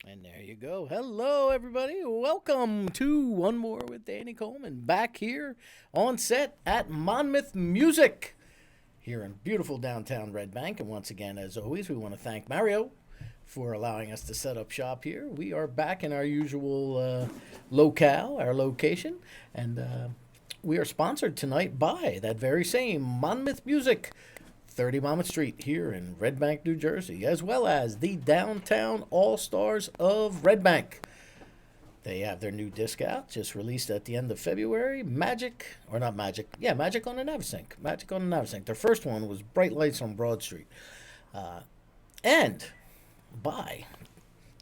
And there you go. Hello, everybody. Welcome to One More with Danny Coleman. Back here on set at Monmouth Music here in beautiful downtown Red Bank. And once again, as always, we want to thank Mario for allowing us to set up shop here. We are back in our usual locale, our location. And we are sponsored tonight by that very same Monmouth Music, 30 Monmouth Street here in Red Bank, New Jersey, as well as the Downtown All-Stars of Red Bank. They have their new disc out, just released at the end of February. Magic on the Navasink. Magic on the Navasink. Their first one was Bright Lights on Broad Street. And by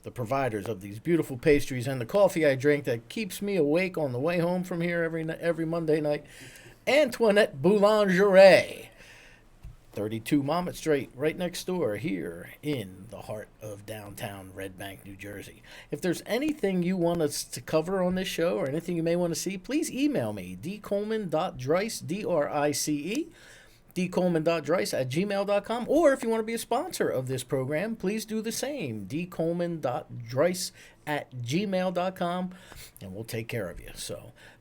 the providers of these beautiful pastries and the coffee I drink that keeps me awake on the way home from here every Monday night, Antoinette Boulangerie. 32 Monmouth Street, right next door here in the heart of downtown Red Bank, New Jersey. If there's anything you want us to cover on this show or anything you may want to see, please email me, dcoleman.drice, D-R-I-C-E, dcoleman.drice@gmail.com. Or if you want to be a sponsor of this program, please do the same, dcoleman.drice@gmail.com, and we'll take care of you.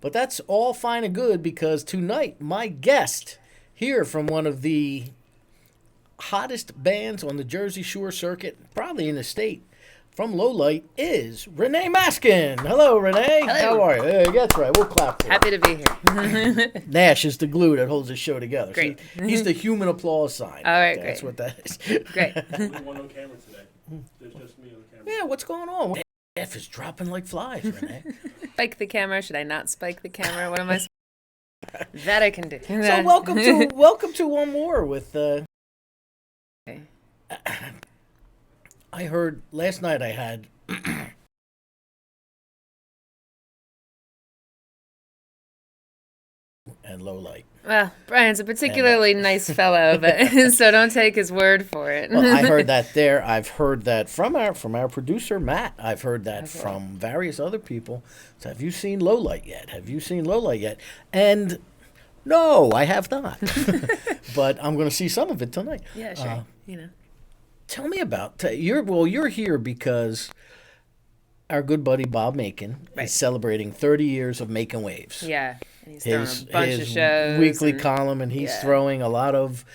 But that's all fine and good because tonight my guest here from one of the hottest bands on the Jersey Shore circuit, probably in the state, from Lowlight, is Renee Maskin. Hello, Renee. Hello. How are you? That's right. We'll clap for Happy you. to be here. Nash is the glue that holds the show together. Great. So he's the human applause sign. All right, That's great. what that is. Great. Only one on camera today. There's just me on camera. Yeah, what's going on? F is dropping like flies, Renee. Spike the camera. Should I not spike the camera? What am I? That I can do. So welcome to One More with. Okay. I heard last night I had. And Lowlight. Well, Brian's a particularly nice fellow, but so don't take his word for it. Well, I heard that there. I've heard that from our producer Matt. I've heard that Okay. from various other people. So have you seen Lowlight yet? And no, I have not. But I'm going to see some of it tonight. Yeah, sure. Tell me about you're here because our good buddy Bob Macon Right. is celebrating 30 years of Making Waves. Yeah. And he's throwing His a bunch of shows. weekly and- column, and he's yeah. throwing a lot of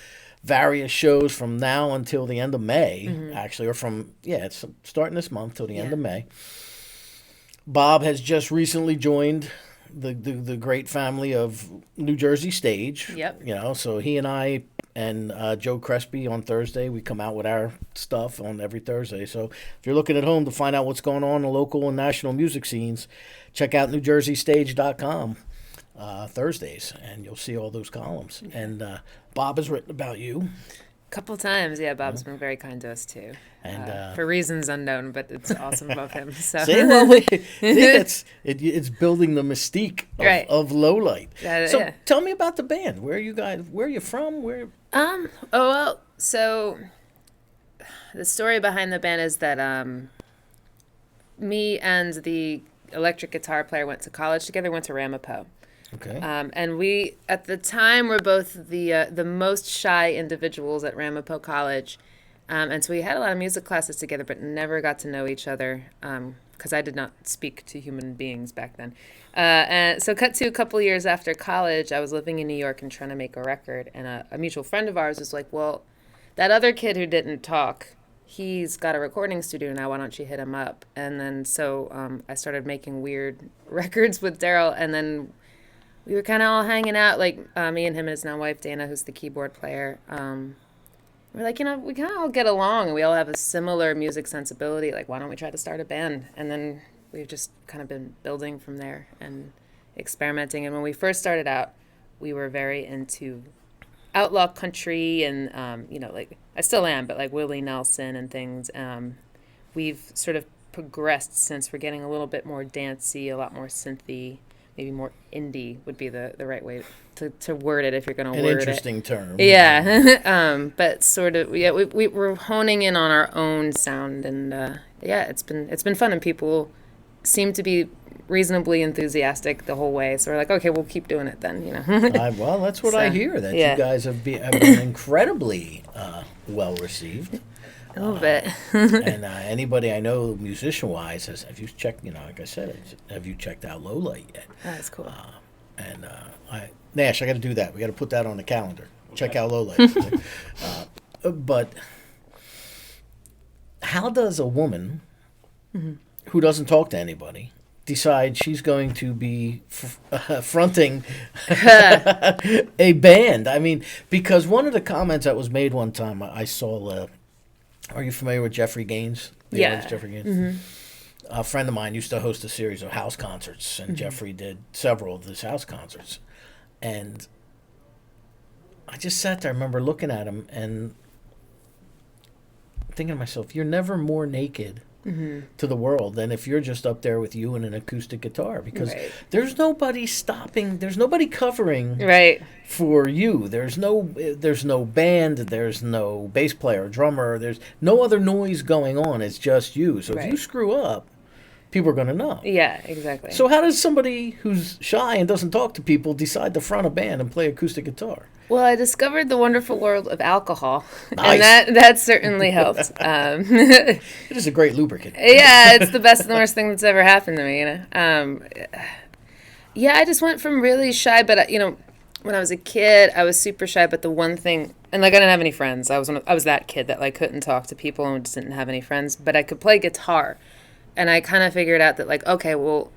various shows from now until the end of May, actually, or it's starting this month till the end Yeah. of May. Bob has just recently joined the great family of New Jersey Stage. Yep. So he and I and Joe Crespi on Thursday, we come out with our stuff on every Thursday. So if you're looking at home to find out what's going on in the local and national music scenes, check out NewJerseyStage.com. Thursdays, and you'll see all those columns. And Bob has written about you. Couple times, yeah. Bob's been very kind to us too, And for reasons unknown, but it's awesome of him. So it's building the mystique of, Right. of Lowlight. So yeah. tell me about the band. Where are you from? So the story behind the band is that me and the electric guitar player went to college together, went to Ramapo. Okay. And we, at the time, were both the most shy individuals at Ramapo College. And so we had a lot of music classes together, but never got to know each other because I did not speak to human beings back then. And so cut to a couple years after college, I was living in New York and trying to make a record. And a mutual friend of ours was like, well, that other kid who didn't talk, he's got a recording studio now. Why don't you hit him up? And then so I started making weird records with Daryl. And then we were kind of all hanging out, like me and him and his now wife, Dana, who's the keyboard player. We're like, we kind of all get along and we all have a similar music sensibility. Like, why don't we try to start a band? And then we've just kind of been building from there and experimenting. And when we first started out, we were very into outlaw country and, like I still am, but like Willie Nelson and things. We've sort of progressed since we're getting a little bit more dancey, a lot more synthy. Maybe more indie would be the right way to word it if you're going to An word it. interesting term. Yeah, but sort of, yeah, we're honing in on our own sound, and it's been fun, and people seem to be reasonably enthusiastic the whole way. So we're like, okay, we'll keep doing it then, Well, that's what I So, hear, that yeah. you guys have been incredibly well received. A little bit. And anybody I know musician-wise have you checked? Like I said, have you checked out Lowlight yet? That's cool. And Nash, I got to do that. We got to put that on the calendar. Check out Lowlight. But how does a woman who doesn't talk to anybody decide she's going to be fronting a band? I mean, because one of the comments that was made one time, I saw. Are you familiar with Jeffrey Gaines? The artist Jeffrey Gaines. A friend of mine used to host a series of house concerts, and Jeffrey did several of these house concerts. And I just sat there. I remember looking at him and thinking to myself, "You're never more naked." To the world than if you're just up there with you and an acoustic guitar, because there's nobody stopping, there's nobody covering for you. There's no band, there's no bass player, drummer, there's no other noise going on. It's just you. So if you screw up, people are going to know. Yeah, exactly. So how does somebody who's shy and doesn't talk to people decide to front a band and play acoustic guitar? Well, I discovered the wonderful world of alcohol, Nice. and that certainly helped. It is a great lubricant. Yeah, it's the best and the worst thing that's ever happened to me, Yeah, I just went from really shy, but when I was a kid, I was super shy. But the one thing, and I didn't have any friends. I was that kid that couldn't talk to people and just didn't have any friends. But I could play guitar, and I kind of figured out that okay, well,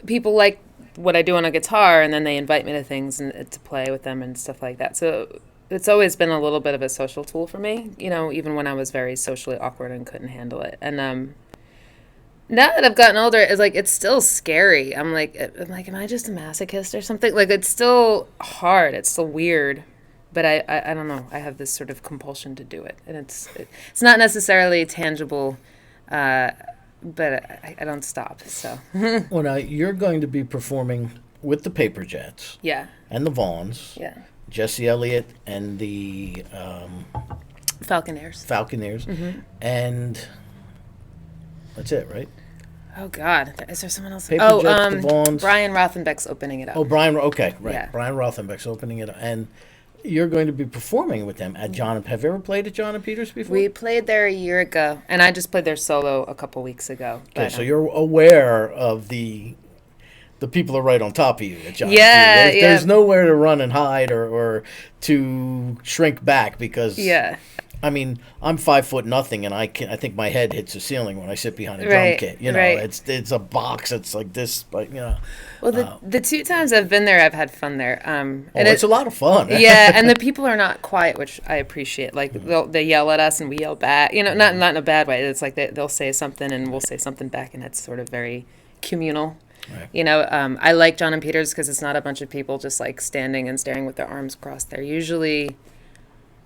people like what I do on a guitar, and then they invite me to things and to play with them and stuff like that. So it's always been a little bit of a social tool for me, even when I was very socially awkward and couldn't handle it. And now that I've gotten older, it's still scary. I'm like, am I just a masochist or something? It's still hard. It's still weird. But I don't know. I have this sort of compulsion to do it. And it's not necessarily tangible, but I don't stop, so. Well, now, you're going to be performing with the Paper Jets. Yeah. And the Vaughns. Yeah. Jesse Elliott and the Falconeers. And that's it, right? Oh, God. Is there someone else? Paper Jets, the Vaughns. Brian Rothenbeck's opening it up. Oh, Brian, okay, right. Yeah. Brian Rothenbeck's opening it up. And you're going to be performing with them at John. Have you ever played at John and Peters before? We played there a year ago, and I just played their solo a couple weeks ago. Okay, so you're aware of the people are right on top of you at John. Yeah, there's nowhere to run and hide or to shrink back because. Yeah. I mean, I'm 5'0", and I think my head hits the ceiling when I sit behind a drum kit. It's a box. It's like this, but Well, the two times I've been there, I've had fun there. And it's a lot of fun. Yeah, and the people are not quiet, which I appreciate. They yell at us and we yell back. Not in a bad way. It's like they'll say something and we'll say something back, and it's sort of very communal. Right. I like John and Peters because it's not a bunch of people just standing and staring with their arms crossed. They're usually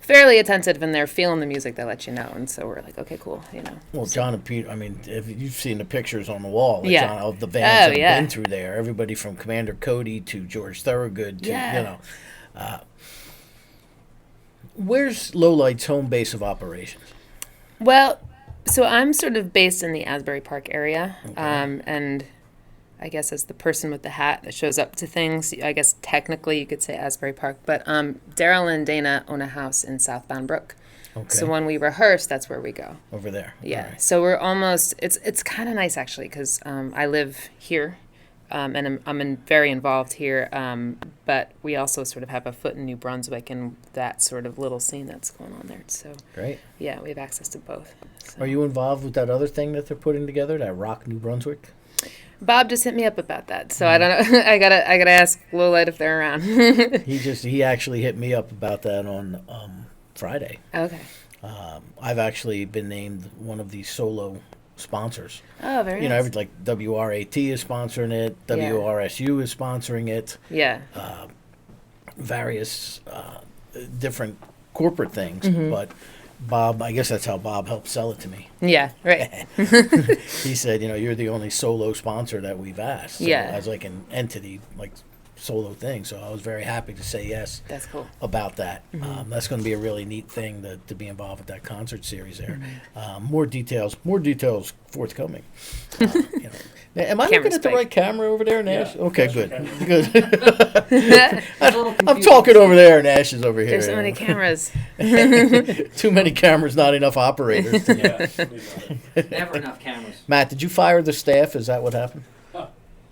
fairly attentive, and they're feeling the music. They let you know, and so we're like, okay, cool, Well, John and Peter, I mean, if you've seen the pictures on the wall, Yeah. John, of the bands that have been through there, everybody from Commander Cody to George Thorogood to, where's Lowlight's home base of operations? Well, so I'm sort of based in the Asbury Park area, and I guess as the person with the hat that shows up to things, I guess technically you could say Asbury Park, but Daryl and Dana own a house in South Bound Brook. Okay. So when we rehearse, that's where we go. Over there. Yeah. Right. So we're almost, it's kind of nice actually, because I live here, and I'm very involved here, but we also sort of have a foot in New Brunswick and that sort of little scene that's going on there. So great. Yeah, we have access to both. So. Are you involved with that other thing that they're putting together, that Rock New Brunswick? Bob just hit me up about that, so I don't know. I gotta ask Lowlight if they're around. He actually hit me up about that on Friday. Okay. I've actually been named one of the solo sponsors. Oh, very nice. Like WRAT is sponsoring it, WRSU is sponsoring it. Yeah. Various different corporate things, but Bob, I guess that's how Bob helped sell it to me. Yeah, right. He said, you're the only solo sponsor that we've asked. So as like an entity, like solo thing. So I was very happy to say yes. That's cool. About that. That's going to be a really neat thing to be involved with that concert series there. More details forthcoming. Now, am I looking at the right camera over there, Nash? Yeah, okay, that's your good. camera. Good. I'm talking over there, and Nash is over here. There's so many cameras. Too many cameras, not enough operators. Yeah, Never enough cameras. Matt, did you fire the staff? Is that what happened?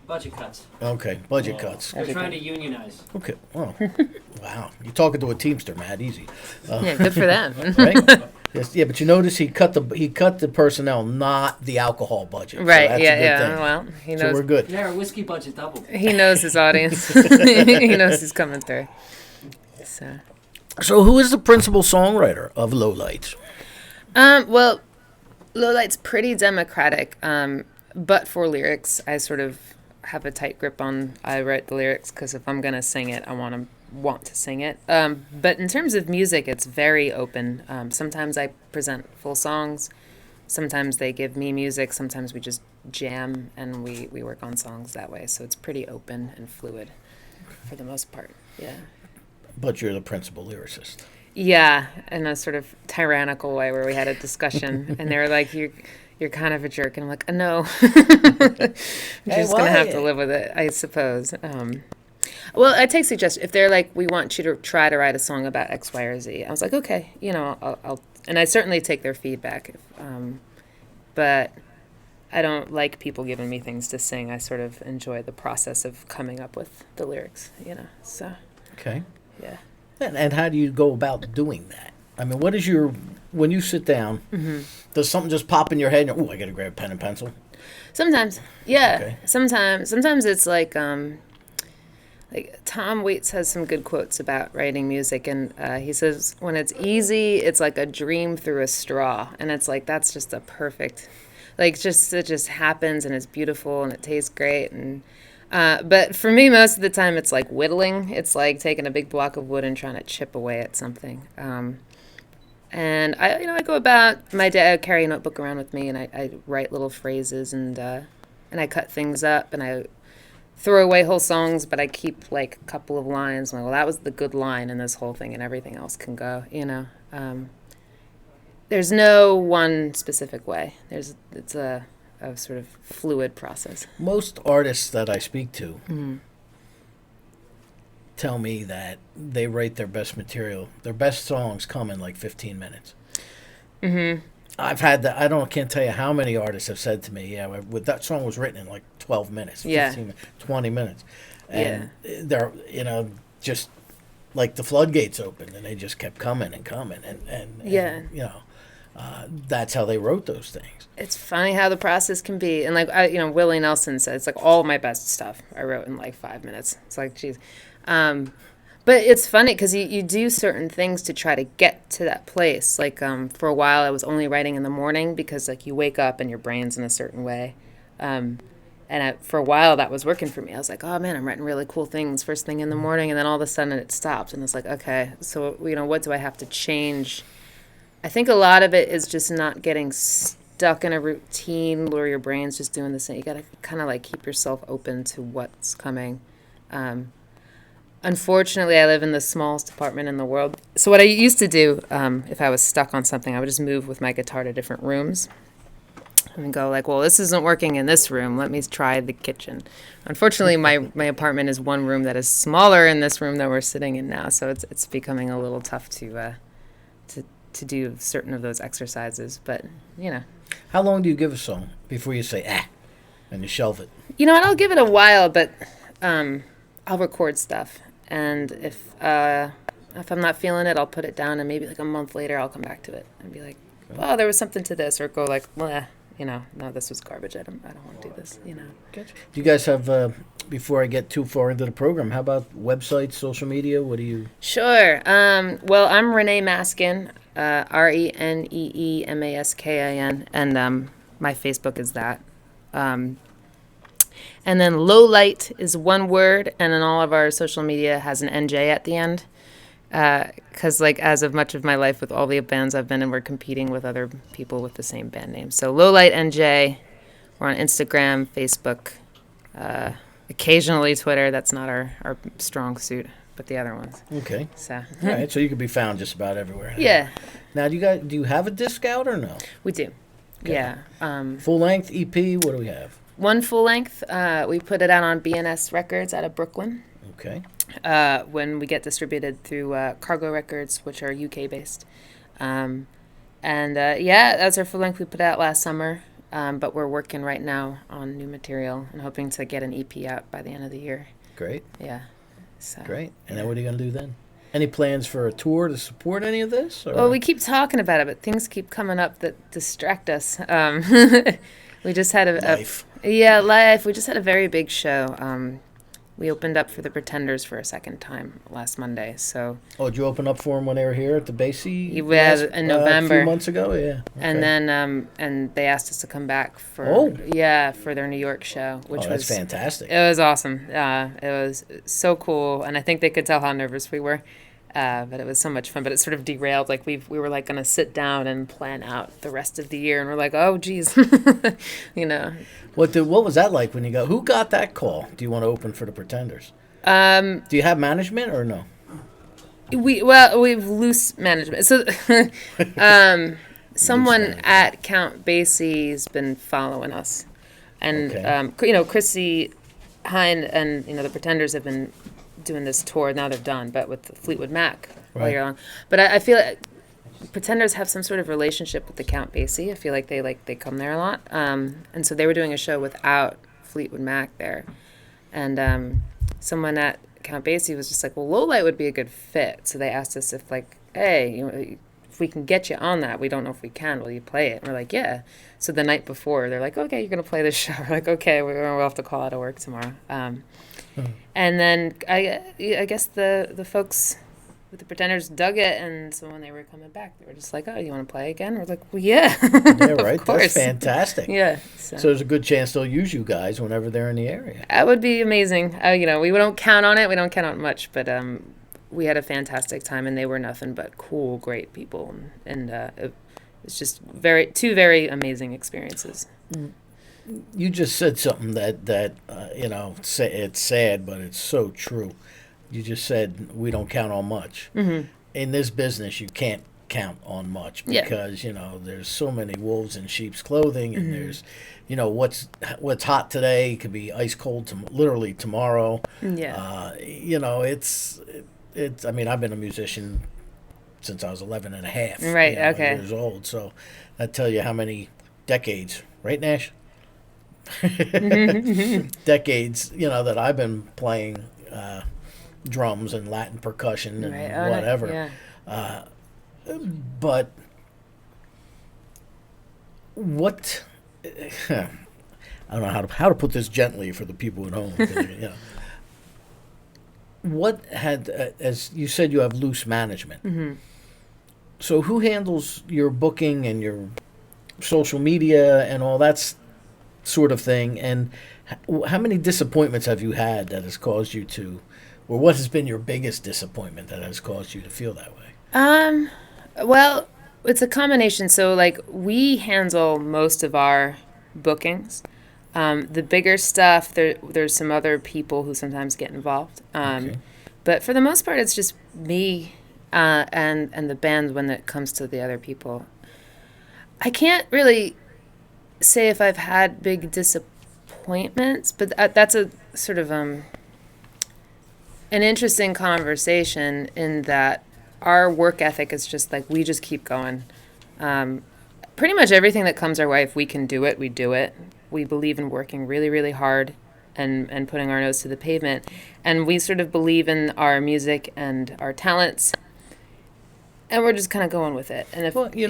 Budget cuts. Okay, budget Oh. cuts. They're trying to unionize. Okay, well, wow. You're talking to a Teamster, Matt. Easy. Yeah, good for them. Right? Yes, yeah, but you notice he cut the personnel, not the alcohol budget. So Right. that's a Yeah. good Yeah. thing. Well, he So we're knows. good. Their whiskey budget doubled. He knows his audience. He knows he's coming through. So. So who is the principal songwriter of Lowlight? Well, Lowlight's pretty democratic, but for lyrics, I sort of have a tight grip on. I write the lyrics because if I'm gonna sing it, I want to sing it. But in terms of music, it's very open. Sometimes I present full songs. Sometimes they give me music. Sometimes we just jam and we work on songs that way. So it's pretty open and fluid for the most part. Yeah. But you're the principal lyricist. Yeah, in a sort of tyrannical way where we had a discussion and they were like, you're kind of a jerk. And I'm like, no. I'm just going to have to live with it, I suppose. Well, I take suggestions. If they're like, we want you to try to write a song about X, Y, or Z, I was like, okay, I'll and I certainly take their feedback. But I don't like people giving me things to sing. I sort of enjoy the process of coming up with the lyrics, so, Okay. yeah. And how do you go about doing that? I mean, what is when you sit down, does something just pop in your head? Oh, I got to grab pen and pencil. Sometimes, yeah. Okay. Sometimes it's like Tom Waits has some good quotes about writing music, and he says when it's easy, it's like a dream through a straw, and it's like that's just a perfect, it just happens and it's beautiful and it tastes great, and but for me, most of the time, it's like whittling. It's like taking a big block of wood and trying to chip away at something. And I go about my day. I carry a notebook around with me, and I write little phrases, and I cut things up, and I throw away whole songs, but I keep like a couple of lines. I'm like, well, that was the good line in this whole thing, and everything else can go. There's no one specific way. It's a sort of fluid process. Most artists that I speak to tell me that they write their best material. Their best songs come in like 15 minutes. Mm-hmm. I've had that. Can't tell you how many artists have said to me, that song was written in like 12 minutes, 15, 20 minutes. And they're, just like the floodgates opened and they just kept coming and coming. And that's how they wrote those things. It's funny how the process can be. And like, Willie Nelson said, it's like all of my best stuff I wrote in like 5 minutes. It's like, geez. But it's funny because you do certain things to try to get to that place. Like for a while, I was only writing in the morning because like you wake up and your brain's in a certain way. For a while, that was working for me. I was like, oh man, I'm writing really cool things first thing in the morning. And then all of a sudden it stopped. And it's like, okay, so, what do I have to change? I think a lot of it is just not getting stuck in a routine where your brain's just doing the same. You got to kind of like keep yourself open to what's coming. Unfortunately, I live in the smallest apartment in the world. So what I used to do, if I was stuck on something, I would just move with my guitar to different rooms and go like, well, this isn't working in this room. Let me try the kitchen. Unfortunately, my apartment is one room that is smaller in this room that we're sitting in now. So it's becoming a little tough to do certain of those exercises. But, How long do you give a song before you say, and you shelve it? I'll give it a while, but I'll record stuff. And if I'm not feeling it, I'll put it down, and maybe like a month later, I'll come back to it and be like, oh, there was something to this, or go like, well, no, this was garbage. I don't want to do this, Gotcha. Do you guys have, before I get too far into the program, how about websites, social media? What do you? Sure. Well, I'm Renee Maskin, ReneeMaskin, and my Facebook is that. And then Lowlight is one word, and then all of our social media has an NJ at the end. Because, as of much of my life with all the bands I've been in, we're competing with other people with the same band name. So Lowlight NJ, we're on Instagram, Facebook, Occasionally Twitter. That's not our strong suit, but the other ones. Okay. So All right. So you can be found just about everywhere. yeah, Now, do you have a disc out or no? we do. Okay. Yeah. Full length EP. What do we have? One full length. We put it out on BNS Records out of Brooklyn. Okay. When we get distributed through Cargo Records, which are UK based. That's our full length we put out last summer. But we're working right now on new material and hoping to get an EP out by the end of the year. Great. Yeah. So. Great. And then what are you going to do then? Any plans for a tour to support any of this? Or? Well, we keep talking about it, but things keep coming up that distract us. We just had Life. life. We just had a very big show. We opened up for the Pretenders for a second time last Monday. So. Oh, did you open up for them when they were here at the Basie? In November. A few months ago, yeah. Okay. And then and they asked us to come back for for their New York show, which was that's fantastic. It was awesome. It was so cool, and I think they could tell how nervous we were. But it was so much fun. But it sort of derailed. Like we were like gonna sit down and plan out the rest of the year, and we're like, oh geez, you know. What was that like when you go? Who got that call? Do you want to open for the Pretenders? Do you have management or no? We've loose management. So someone at Count Basie's been following us, and Okay. Chrissy Hine and the Pretenders have been doing this tour. Now they're done, but with Fleetwood Mac all Right. year long. But I feel like Pretenders have some sort of relationship with the Count Basie. I feel like they come there a lot, and so they were doing a show without Fleetwood Mac there, and someone at Count Basie was just like, well, Lowlight would be a good fit. So they asked us if like, hey, if we can get you on that. We don't know if we can. Will you play it? And we're like, yeah. So the night before, they're like, okay, you're gonna play this show. We're like, okay, we'll have to call out of work tomorrow. And then I guess the folks with the Pretenders dug it, and so when they were coming back, they were just like, oh, you want to play again? We're like, well, yeah. Yeah, right. Of course. That's fantastic. Yeah. So there's a good chance they'll use you guys whenever they're in the area. That would be amazing. We don't count on it. We don't count on it much, but we had a fantastic time, and they were nothing but cool, great people, and it was just two very amazing experiences. You just said something that it's sad, but it's so true. You just said we don't count on much. Mm-hmm. In this business, you can't count on much because there's so many wolves in sheep's clothing, and there's what's hot today could be ice cold literally tomorrow. Yeah. It's I mean, I've been a musician since I was 11 and a half. Right. Okay. Years old. So that tell you how many decades, right, Nash? Decades, that I've been playing drums and Latin percussion and whatever. Yeah. But what? I don't know how to put this gently for the people at home. What had, as you said, you have loose management. Mm-hmm. So who handles your booking and your social media and all that sort of thing? And how many disappointments have you had that has caused you to, or what has been your biggest disappointment that has caused you to feel that way? Well, it's a combination. So, like, we handle most of our bookings. The bigger stuff, there's some other people who sometimes get involved. Okay. But for the most part, it's just me and the band when it comes to the other people. I can't really say if I've had big disappointments, but that's a sort of an interesting conversation in that our work ethic is just like we just keep going. Pretty much everything that comes our way, if we can do it, we do it. We believe in working really, really hard and putting our nose to the pavement. And we sort of believe in our music and our talents. And we're just kind of going with it. And if you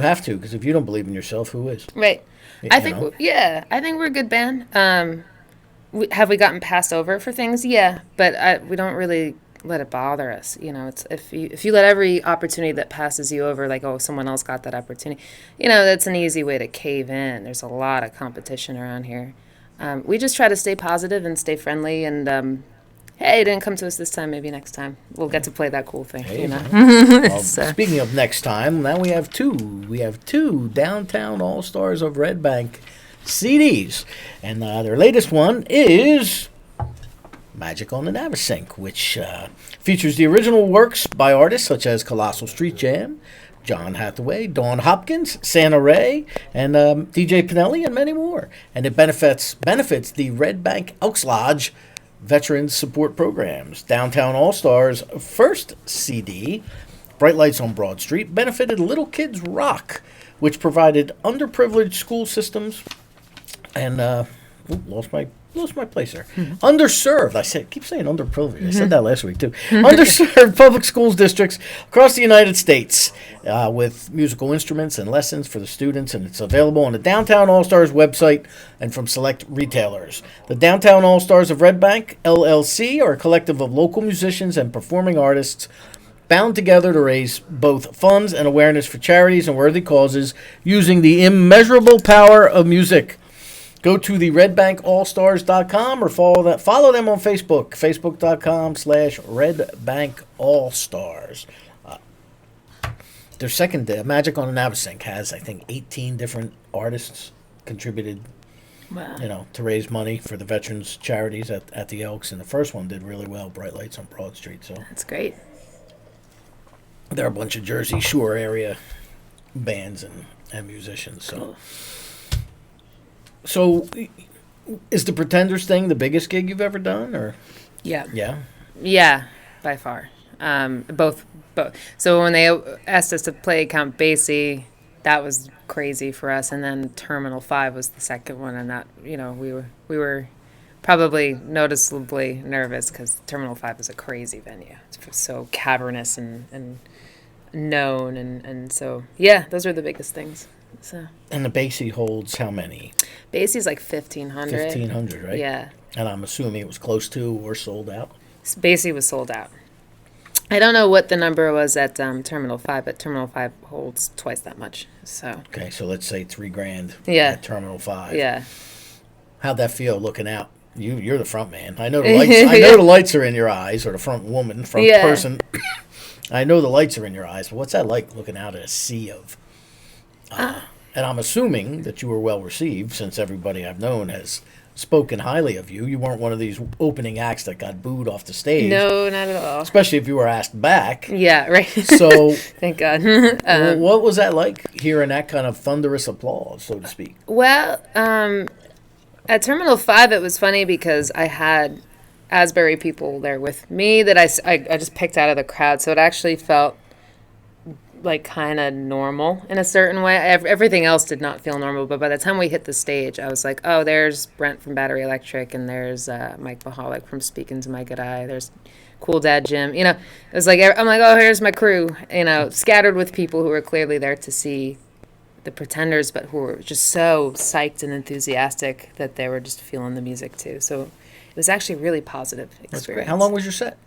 have to, because if you don't believe in yourself, who is? Right. I think we're a good band. Have we gotten passed over for things? Yeah, but we don't really let it bother us. It's if you let every opportunity that passes you over, like, oh, someone else got that opportunity, that's an easy way to cave in. There's a lot of competition around here. We just try to stay positive and stay friendly, and hey, it didn't come to us this time, maybe next time we'll get to play that cool thing. Well, speaking of next time, now we have two Downtown All-Stars of Red Bank CDs, and their latest one is Magic on the Navasink, which features the original works by artists such as Colossal Street Jam, John Hathaway, Dawn Hopkins, Santa Ray, and DJ Pinelli, and many more. And it benefits the Red Bank Elks Lodge Veterans Support Programs. Downtown All-Stars' first CD, Bright Lights on Broad Street, benefited Little Kids Rock, which provided underprivileged school systems and lost my place there. Underserved. Keep saying underprivileged. I said that last week too. Underserved public schools districts across the United States with musical instruments and lessons for the students, and it's available on the Downtown All-Stars website and from select retailers. The Downtown All-Stars of Red Bank, LLC, are a collective of local musicians and performing artists bound together to raise both funds and awareness for charities and worthy causes using the immeasurable power of music. Go to the redbankallstars.com or follow them on Facebook, facebook.com/redbankallstars. Their second day, Magic on the Navasink, has, I think, 18 different artists contributed, Wow. to raise money for the veterans charities at the Elks. And the first one did really well, Bright Lights on Broad Street. So That's great. they're a bunch of Jersey Shore area bands and musicians. So. Cool. So, is the Pretenders thing the biggest gig you've ever done, or? Yeah. Yeah. Yeah, by far. Both. So when they asked us to play Count Basie, that was crazy for us, and then Terminal 5 was the second one, and that we were probably noticeably nervous because Terminal 5 is a crazy venue. It's so cavernous and known, and so yeah, those are the biggest things. So And the Basie holds how many? Basie's like 1,500. 1,500, right? Yeah. And I'm assuming it was close to or sold out. Basie was sold out. I don't know what the number was at Terminal 5, but Terminal 5 holds twice that much. So Okay, so let's say $3,000 Yeah. at Terminal 5. yeah. How'd that feel looking out? You're the front man. I know the lights. I know the lights are in your eyes, or the front woman, front Yeah. person. I know the lights are in your eyes, but what's that like looking out at a sea of? And I'm assuming that you were well received, since everybody I've known has spoken highly of you. You weren't one of these opening acts that got booed off the stage. No, not at all. Especially if you were asked back. Yeah, right. So, Thank God. what was that like, hearing that kind of thunderous applause, so to speak? Well, at Terminal 5, it was funny because I had Asbury people there with me that I just picked out of the crowd. So it actually felt like kind of normal in a certain way. Everything else did not feel normal. But by the time we hit the stage, I was like, oh, there's Brent from Battery Electric, and there's Mike Mahalik from Speaking to My Good Eye. There's Cool Dad Jim. It was like, I'm like, oh, here's my crew, scattered with people who were clearly there to see the Pretenders, but who were just so psyched and enthusiastic that they were just feeling the music too. So it was actually a really positive experience. That's great. How long was your set?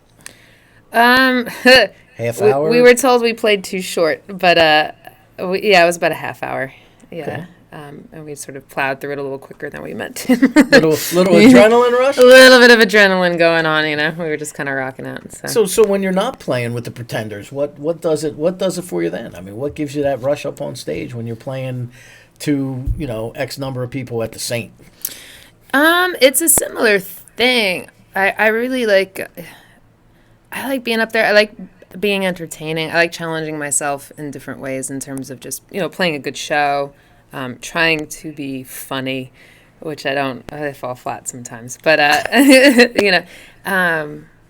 Half hour? We were told we played too short, but it was about a half hour. Yeah. Okay. And we sort of plowed through it a little quicker than we meant to. little adrenaline rush? A little bit of adrenaline going on, We were just kind of rocking out. So when you're not playing with the Pretenders, what does it for you then? I mean, what gives you that rush up on stage when you're playing to, X number of people at the Saint? It's a similar thing. I really like being up there. I like being entertaining. I like challenging myself in different ways in terms of just, playing a good show, trying to be funny, which I don't. I fall flat sometimes. But,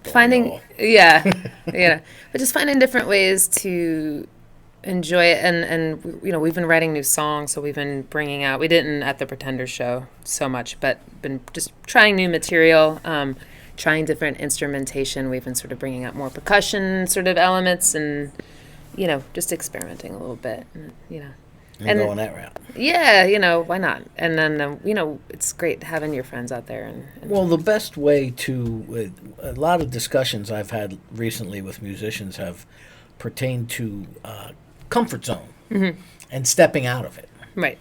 finding, but just finding different ways to enjoy it. And we've been writing new songs, so we've been bringing out, we didn't at the Pretenders show so much, but been just trying new material, trying different instrumentation. We've been sort of bringing out more percussion sort of elements and, just experimenting a little bit, And going that route. Yeah, why not? And then, it's great having your friends out there. And Well, the best way to, a lot of discussions I've had recently with musicians have pertained to comfort zone and stepping out of it. right.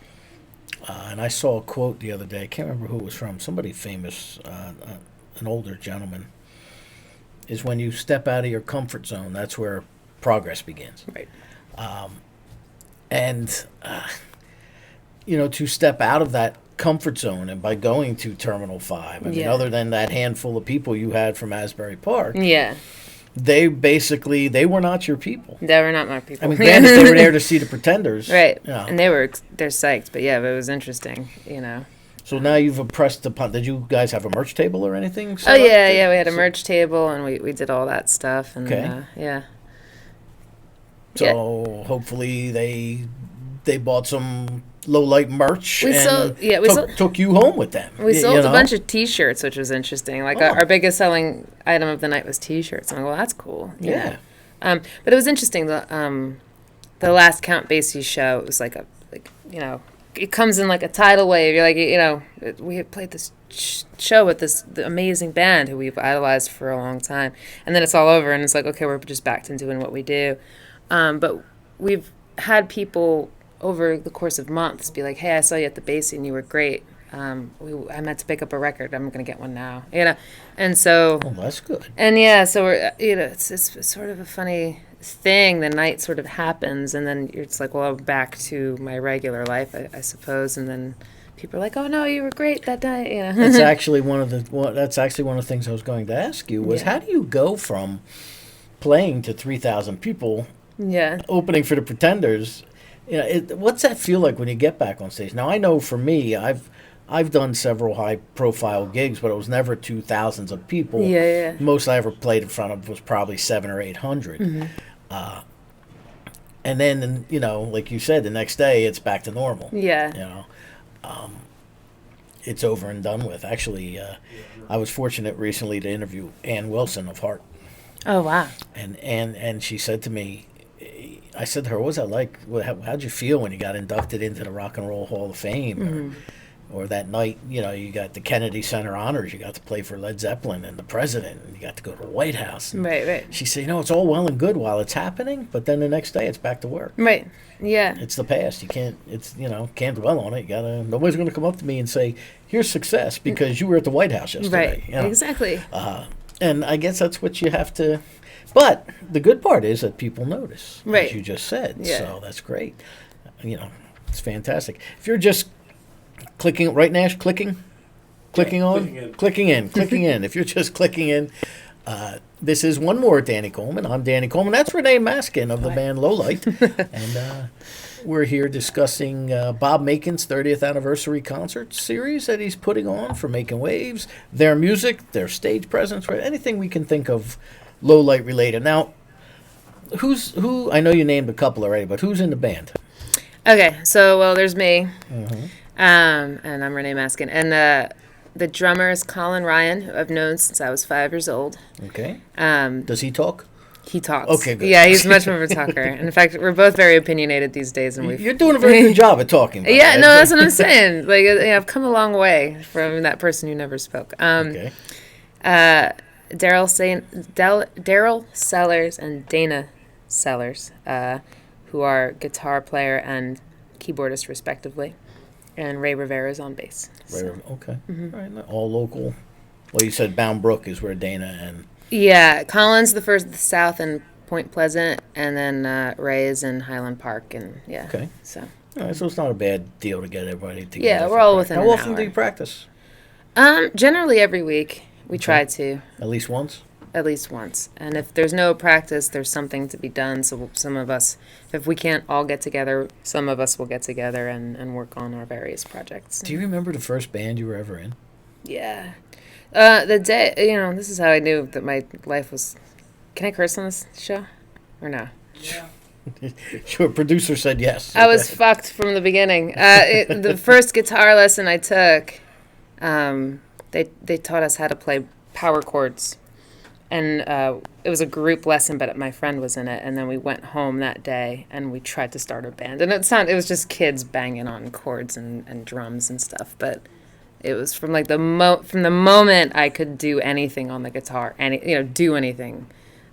And I saw a quote the other day. I can't remember who it was from. Somebody famous, an older gentleman. Is when you step out of your comfort zone, that's where progress begins. Right. And to step out of that comfort zone and by going to Terminal 5. I mean, Yeah. other than that handful of people you had from Asbury Park, Yeah. they were not your people. They were not my people. I mean, granted, they were there to see the Pretenders. Right. Yeah. And they're psyched, but yeah, but it was interesting, you know. So now you've impressed upon. Did you guys have a merch table or anything? Oh set up? yeah, we had a merch table and we did all that stuff and Okay. yeah. So hopefully they bought some Lowlight merch We and sold- took you home with them. We you sold know? a bunch of T-shirts, which was interesting. Like Oh. our biggest selling item of the night was T-shirts. I'm like, well, that's cool. you Yeah. know. But it was interesting. The last Count Basie show, it was like it comes in like a tidal wave. You're like, we had played this show with the amazing band who we've idolized for a long time, and then it's all over, and it's like, okay, we're just back to doing what we do. But we've had people over the course of months be like, hey, I saw you at the Basie and you were great. I meant to pick up a record. I'm going to get one now. And so. Oh, that's good. And yeah, so we're, it's sort of a funny thing. The night sort of happens, and then it's like, well, I'm back to my regular life, I suppose. And then people are like, oh no, you were great that night. That's actually one of the things I was going to ask you was Yeah. how do you go from playing to 3,000 people Yeah. opening for the Pretenders? What's that feel like when you get back on stage? Now I know for me, I've done several high-profile gigs, but it was never 2,000s of people. Yeah. Most I ever played in front of was probably 700 or 800. Mm-hmm. And then, like you said, the next day it's back to normal. Yeah. It's over and done with. Actually, I was fortunate recently to interview Ann Wilson of Heart, Oh wow. and she said to me, I said to her, "What was that like? How'd you feel when you got inducted into the Rock and Roll Hall of Fame, or that night? You got the Kennedy Center honors. You got to play for Led Zeppelin and the president, and you got to go to the White House." And Right. she said, "It's all well and good while it's happening, but then the next day it's back to work. Right. Yeah. It's the past. You can't. Can't dwell on it. Nobody's going to come up to me and say, 'Here's success,' because you were at the White House yesterday." Right. Exactly. And I guess that's what you have to. But the good part is that people notice, Right. as you just said. Yeah. So that's great. It's fantastic. If you're just clicking, right, Nash, clicking on, clicking in. If you're just clicking in, this is One More with Danny Coleman. I'm Danny Coleman. That's Renee Maskin of the band Lowlight. And we're here discussing Bob Makin's 30th anniversary concert series that he's putting on for Making Waves, their music, their stage presence, right? Anything we can think of Lowlight related. Now, who? I know you named a couple already, but who's in the band? Okay. So there's me. Mm-hmm. And I'm Renee Maskin. And the drummer is Colin Ryan, who I've known since I was 5 years old. Okay. Does he talk? He talks. Okay, good. Yeah, he's much more of a talker. And in fact, we're both very opinionated these days, and You're doing a very good job at talking. by the Yeah, way. no, that's what I'm saying. Like, I've come a long way from that person who never spoke. Okay. Daryl Sellers and Dana Sellers, who are guitar player and keyboardist respectively, and Ray Rivera's on bass. Right. Okay. All right. All local. Well, you said Bound Brook is where Dana and. Yeah, Colin's the first south in Point Pleasant, and then Ray is in Highland Park, and yeah. Okay. So. All right, so it's not a bad deal to get everybody together. Yeah, for we're all practice. within How an often do hour. you practice? Generally every week we try to. At least once. At least once. And if there's no practice, there's something to be done. So some of us, if we can't all get together, some of us will get together and work on our various projects. Do you remember the first band you were ever in? Yeah. The day, this is how I knew that my life was. Can I curse on this show? Or no? Sure. Producer said yes. I was fucked from the beginning. The first guitar lesson I took, they taught us how to play power chords. And it was a group lesson, but my friend was in it. And then we went home that day and we tried to start a band. And it was just kids banging on chords and drums and stuff. But it was from like from the moment I could do anything on the guitar, do anything.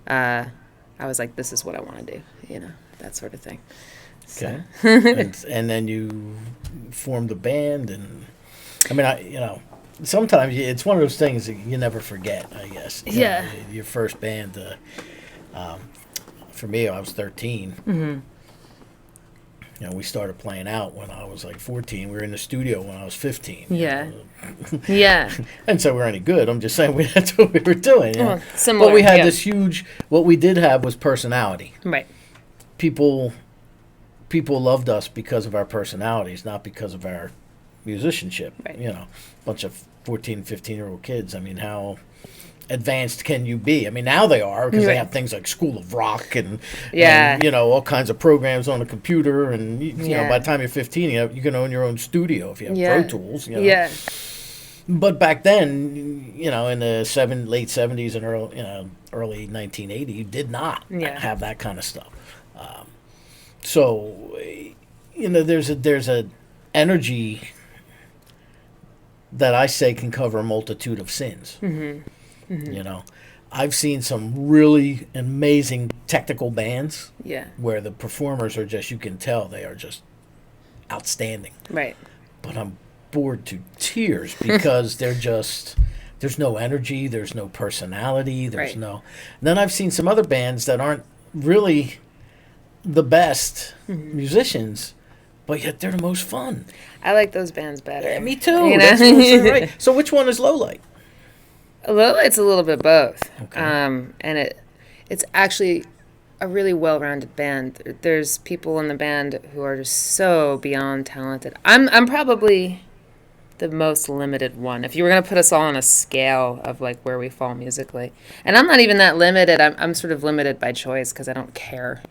I was like, this is what I want to do, that sort of thing. So. Okay. and then you formed a band, and I mean, sometimes it's one of those things that you never forget, I guess. Yeah. Your first band. For me, I was 13. Mm-hmm. we started playing out when I was like 14. We were in the studio when I was 15. Yeah. Yeah. And so we're any good. I'm just saying that's what we were doing. Well, similar. But we had yeah. this huge. What we did have was personality. Right. People loved us because of our personalities, not because of our musicianship. Right. A bunch of 14, 15-year-old kids. I mean, how advanced can you be? I mean, now they are because they Right. have things like School of Rock and Yeah. all kinds of programs on the computer. And you know, Yeah. by the time you're 15, you can own your own studio if you have Yeah. Pro Tools. Yeah. But back then, in the late 70s and early 1980, you did not Yeah. have that kind of stuff. So, there's a energy that I say can cover a multitude of sins. Mm-hmm. Mm-hmm. I've seen some really amazing technical bands Yeah. where the performers are just, you can tell they are just outstanding. Right. But I'm bored to tears because there's no energy, there's no personality, there's Right. no. And then I've seen some other bands that aren't really the best musicians, but yet they're the most fun. I like those bands better. Yeah, me too. You know? That's so right. So which one is Lowlight? Lowlight's a little bit both. Okay. And it's actually a really well-rounded band. There's people in the band who are just so beyond talented. I'm probably the most limited one. If you were going to put us all on a scale of like where we fall musically. And I'm not even that limited. I'm sort of limited by choice because I don't care.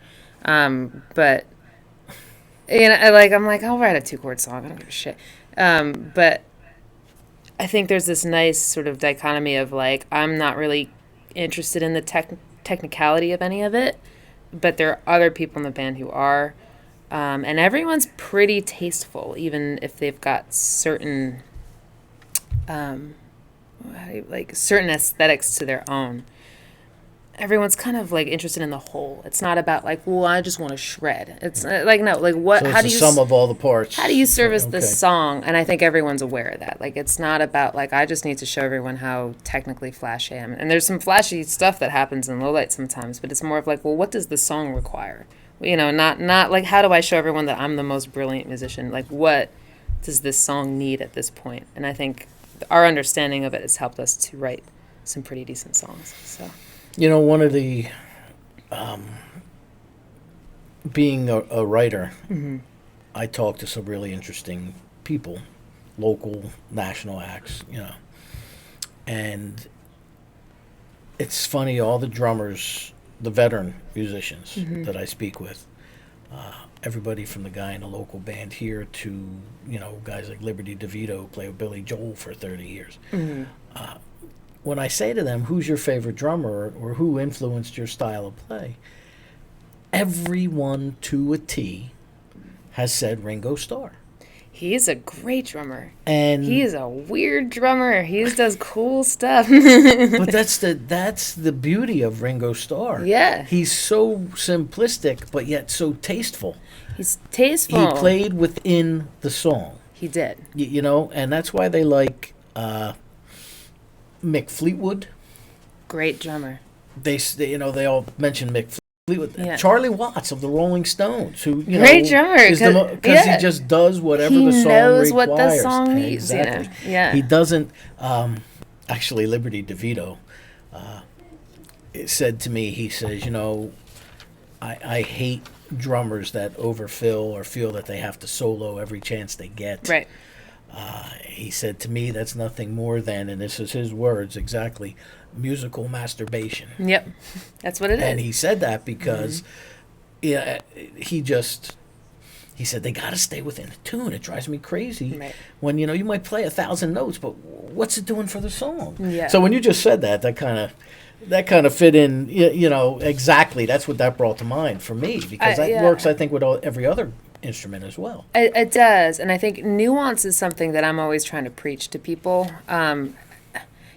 But I'm like, I'll write a 2-chord song. I don't give a shit. But I think there's this nice sort of dichotomy of like, I'm not really interested in the technicality of any of it, but there are other people in the band who are. And everyone's pretty tasteful, even if they've got certain, certain aesthetics to their own. Everyone's kind of like interested in the whole. It's not about like, well, I just want to shred. It's like, no, like what? So how it's do the you sum of all the parts. How do you service Okay. this song? And I think everyone's aware of that. Like, it's not about like I just need to show everyone how technically flashy I am. And there's some flashy stuff that happens in Lowlight sometimes, but it's more of like, well, what does the song require? Not like how do I show everyone that I'm the most brilliant musician? Like, what does this song need at this point? And I think our understanding of it has helped us to write some pretty decent songs. So, One of the being a writer, mm-hmm. I talk to some really interesting people, local, national acts, and it's funny, all the drummers, the veteran musicians Mm-hmm. that I speak with, everybody from the guy in a local band here to, guys like Liberty DeVito who play with Billy Joel for 30 years. Mm-hmm. When I say to them, who's your favorite drummer or who influenced your style of play, everyone to a T has said Ringo Starr. he's a great drummer. And He's a weird drummer. He just does cool stuff. but that's the beauty of Ringo Starr. Yeah. He's so simplistic but yet so tasteful. He's tasteful. He played within the song. He did. And that's why they like Mick Fleetwood. Great drummer. They all mention Mick Fleetwood. Yeah. Charlie Watts of the Rolling Stones, who Great drummer, because yeah. he just does whatever He the song knows requires. what the song needs, Exactly. Yeah. He doesn't. Actually, Liberty DeVito said to me, he says, I hate drummers that overfill or feel that they have to solo every chance they get. Right. He said to me, that's nothing more than, and this is his words exactly, musical masturbation. Yep. That's what it is. And he said that because he said they got to stay within the tune. It drives me crazy Right. when you might play 1,000 notes, but what's it doing for the song? Yeah. So when you just said that kind of fit in. Exactly. That's what that brought to mind for me because that yeah. works, I think, with every other instrument as well. It does, and I think nuance is something that I'm always trying to preach to people.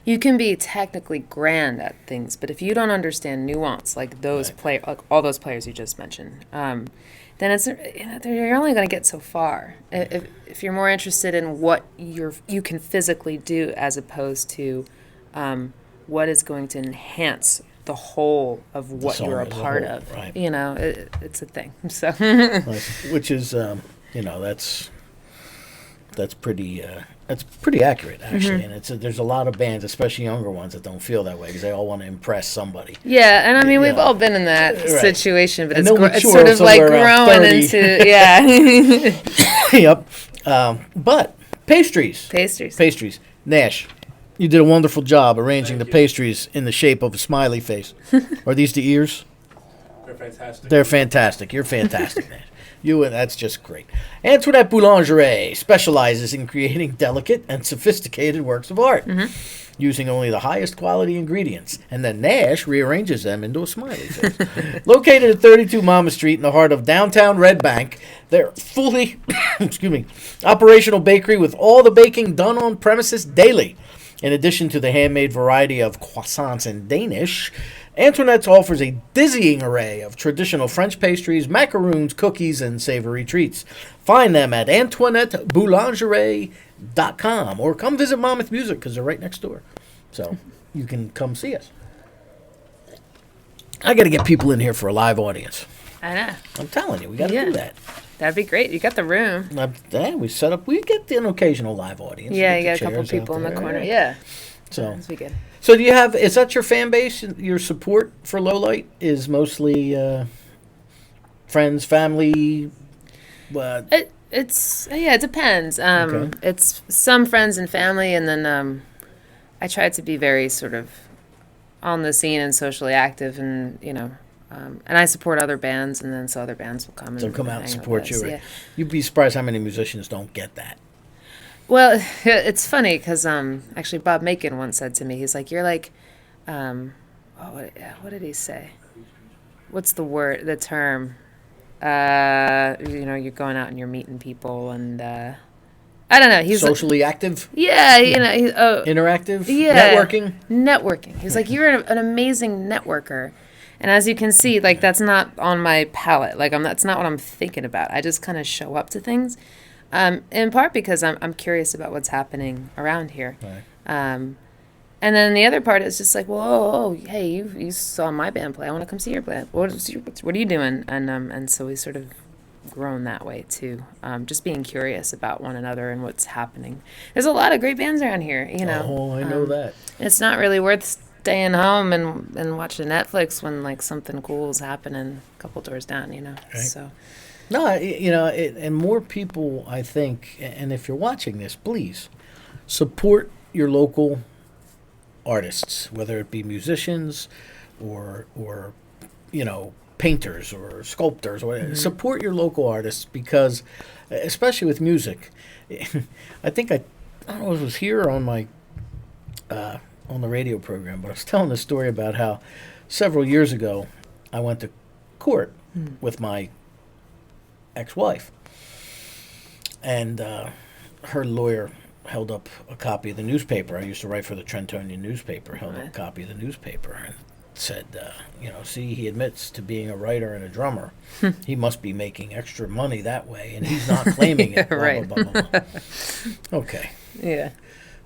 You can be technically grand at things, but if you don't understand nuance, like those Right. like all those players you just mentioned, then it's you're only going to get so far. If you're more interested in what you can physically do as opposed to what is going to enhance the whole of what song you're a as a part whole, of. right. It's a thing. So Like, which is, that's pretty accurate actually, and there's a lot of bands, especially younger ones, that don't feel that way because they all want to impress somebody. yeah, and I mean we've Yeah. all been in that Right. situation, but And it's, they'll it's mature sort of like somewhere around growing 30. into Yep. But pastries. pastries. Nash, you did a wonderful job arranging Thank the you. pastries in the shape of a smiley face. Are these the ears? They're fantastic. They're fantastic. You're fantastic, Nash. That's just great. Antoinette Boulangerie specializes in creating delicate and sophisticated works of art using only the highest quality ingredients, and then Nash rearranges them into a smiley face. Located at 32 Mama Street in the heart of downtown Red Bank, they're fully operational bakery with all the baking done on premises daily. In addition to the handmade variety of croissants and Danish, Antoinette's offers a dizzying array of traditional French pastries, macaroons, cookies, and savory treats. Find them at AntoinetteBoulangerie.com or come visit Monmouth Music because they're right next door. So you can come see us. I got to get people in here for a live audience. I know. I'm telling you, we got to Yeah. do that. That'd be great. You got the room. We get an occasional live audience. Yeah, We you get got a the couple chairs people out in the there. corner. Yeah. So, That'd be good. so do you have? Is that your fan base? Your support for Lowlight is mostly friends, family. It depends. Okay. It's some friends and family, and then I try to be very sort of on the scene and socially active, and and I support other bands, and then so other bands will come. They'll come out and hang with support us, you. Right? Yeah. You'd be surprised how many musicians don't get that. Well, it's funny because actually Bob Macon once said to me, he's like, "You're like, what did he say? What's the term? You're going out and you're meeting people, and I don't know. He's Socially active, interactive, yeah, networking. Networking. He's like, you're an amazing networker. And as you can see, like, that's not on my palette. Like, that's not what I'm thinking about. I just kind of show up to things, in part because I'm curious about what's happening around here. Right. And then the other part is just like, well, hey, you saw my band play. I want to come see your band. What are you doing? And so we sort of grown that way too. Just being curious about one another and what's happening. There's a lot of great bands around here, Oh, I know that. It's not really worth staying home and watching Netflix when like something cool is happening a couple doors down, Right. So No, and more people, I think, and if you're watching this, please support your local artists, whether it be musicians or painters or sculptors, or whatever. Support your local artists because, especially with music, I think I don't know if it was here or on my on the radio program, but I was telling the story about how several years ago I went to court with my ex-wife, and her lawyer held up a copy of the newspaper. I used to write for the Trentonian newspaper. Held up a copy of the newspaper and said, see, he admits to being a writer and a drummer. He must be making extra money that way, and he's not claiming it. Blah, Right. blah, blah, blah, blah. Okay. yeah.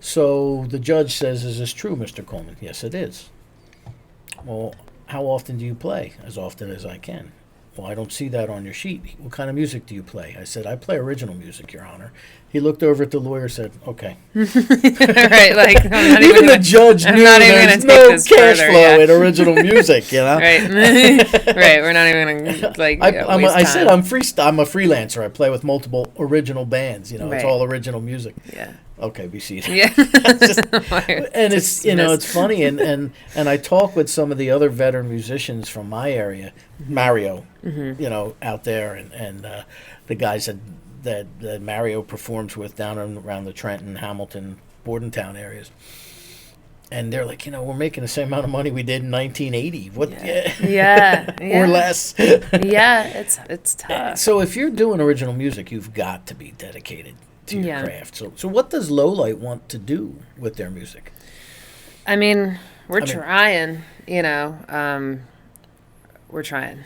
So the judge says, "Is this true, Mr. Coleman?" "Yes, it is." "Well, how often do you play?" "As often as I can." "Well, I don't see that on your sheet. What kind of music do you play?" I said, "I play original music, Your Honor." He looked over at the lawyer and said, "Okay." Right, like I'm not Even the gonna- judge I'm knew not even there's gonna take no this cash further, flow yeah. in original music, Right, right. We're not even gonna like. Waste I said time. I'm a freelancer. I play with multiple original bands. It's Right. all original music. Yeah. Okay, be seated. Yeah. And it's it's funny, and I talk with some of the other veteran musicians from my area, Mario, out there, and the guys that Mario performs with down around the Trenton, Hamilton, Bordentown areas. And they're like, we're making the same amount of money we did in 1980. What? Yeah. Or less. Yeah, it's tough. So if you're doing original music, you've got to be dedicated to your craft. So what does Lowlight want to do with their music? I mean, we're trying. We're trying.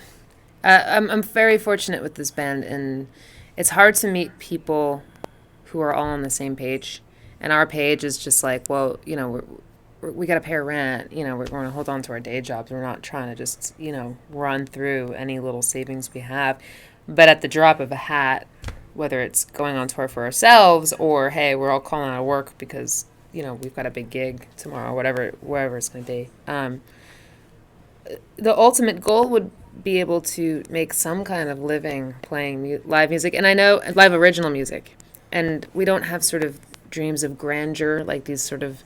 I'm very fortunate with this band, and it's hard to meet people who are all on the same page. And our page is just like, well, we got to pay our rent. You know, we're going to hold on to our day jobs. We're not trying to just, you know, run through any little savings we have. But at the drop of a hat, whether it's going on tour for ourselves or, hey, we're all calling out of work because, you know, we've got a big gig tomorrow, wherever it's going to be. The ultimate goal would be able to make some kind of living playing live music. And I know live original music. And we don't have sort of dreams of grandeur, like these sort of,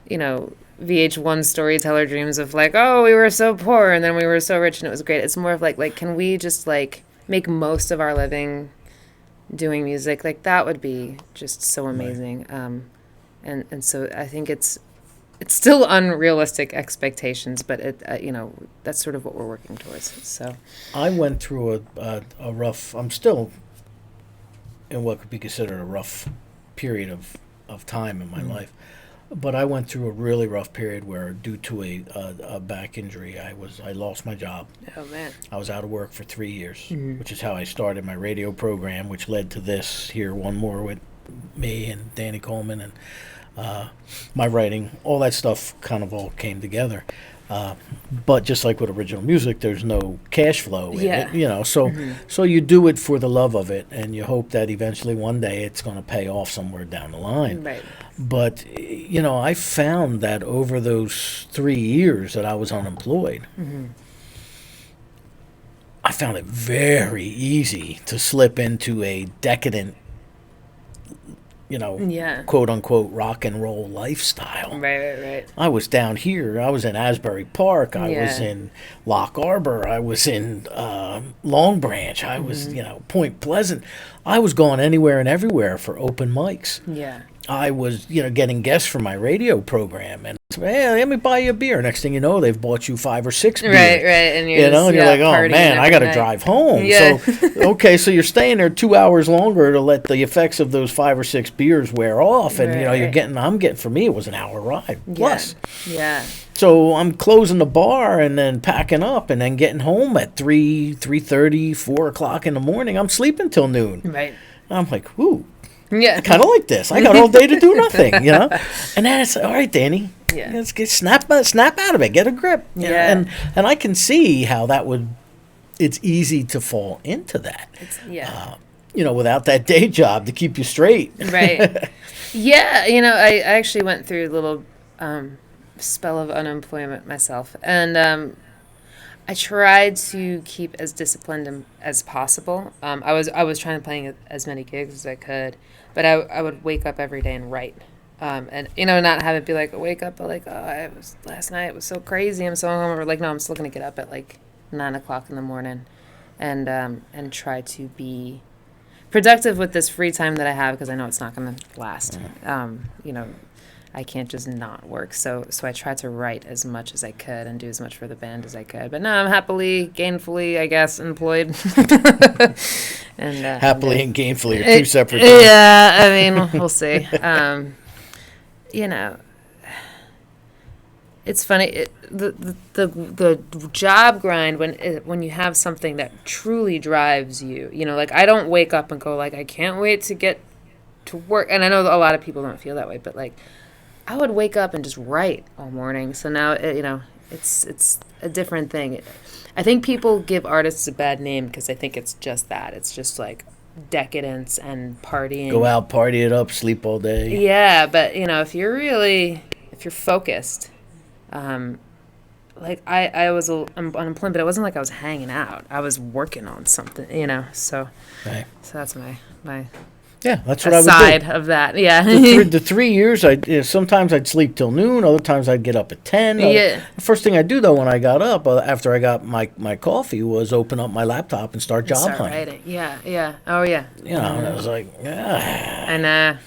you know, VH1 storyteller dreams of like, oh, we were so poor and then we were so rich and it was great. It's more of like can we just like make most of our living doing music? Like that would be just so amazing. Right. And so I think it's still unrealistic expectations, but it you know, that's sort of what we're working towards. So I went through a rough. I'm still in what could be considered a rough period of time in my life. But I went through a really rough period where, due to a back injury, I lost my job. Oh man! I was out of work for 3 years, which is how I started my radio program, which led to this here, OneMore, with me and Danny Coleman, and my writing. All that stuff kind of all came together. But just like with original music, there's no cash flow in it, you know. So so you do it for the love of it, and you hope that eventually one day it's going to pay off somewhere down the line. Right. But, you know, I found that over those 3 years that I was unemployed, I found it very easy to slip into a decadent, you know, quote unquote rock and roll lifestyle. Right. I was down here. I was in Asbury Park. I was in Lock Arbor. I was in Long Branch. I was, you know, Point Pleasant. I was going anywhere and everywhere for open mics. Yeah. I was, you know, getting guests for my radio program, and hey, let me buy you a beer. Next thing you know, they've bought you 5 or 6 beers. Right, and you're, you know, and you're like, oh man, I got to drive home. Yeah. So, okay, so you're staying there 2 hours longer to let the effects of those 5 or 6 beers wear off, and you know, I'm getting. For me, it was an hour ride plus. Yeah. So I'm closing the bar and then packing up and then getting home at 3:30, 4 o'clock in the morning. I'm sleeping till noon. Right. I'm like, whoo. Yeah. I kind of like this. I got all day to do nothing, you know? And then it's, all right, Danny, let's snap out of it. Get a grip. Yeah. And I can see how it's easy to fall into that. You know, without that day job to keep you straight. Right. Yeah, you know, I actually went through a little spell of unemployment myself. And I tried to keep as disciplined as possible. I was trying to play as many gigs as I could, but I would wake up every day and write, and you know, not have it be like wake up, but like, oh, last night was so crazy, I'm so hungover. Like, no, I'm still gonna get up at like 9 o'clock in the morning, and try to be productive with this free time that I have, because I know it's not gonna last. You know, I can't just not work. So I tried to write as much as I could and do as much for the band as I could. But now I'm happily, gainfully, I guess, employed. And happily and gainfully are two separate things. Yeah, I mean, we'll see. You know, it's funny. The job grind, when you have something that truly drives you. You know, like I don't wake up and go like, I can't wait to get to work. And I know a lot of people don't feel that way, but like, I would wake up and just write all morning. So now, you know, it's a different thing. I think people give artists a bad name because they think it's just that. It's just like decadence and partying. Go out, party it up, sleep all day. Yeah, but you know, if you're focused, like I was unemployed, but it wasn't like I was hanging out. I was working on something, you know. So, so that's my. Yeah, that's what I would do. Aside of that, yeah. The 3 years, sometimes I'd sleep till noon. Other times I'd get up at 10. Yeah. The first thing I'd do, though, when I got up, after I got my coffee, was open up my laptop and start hunting. Writing. Yeah. Oh, yeah. You know, and I was like, And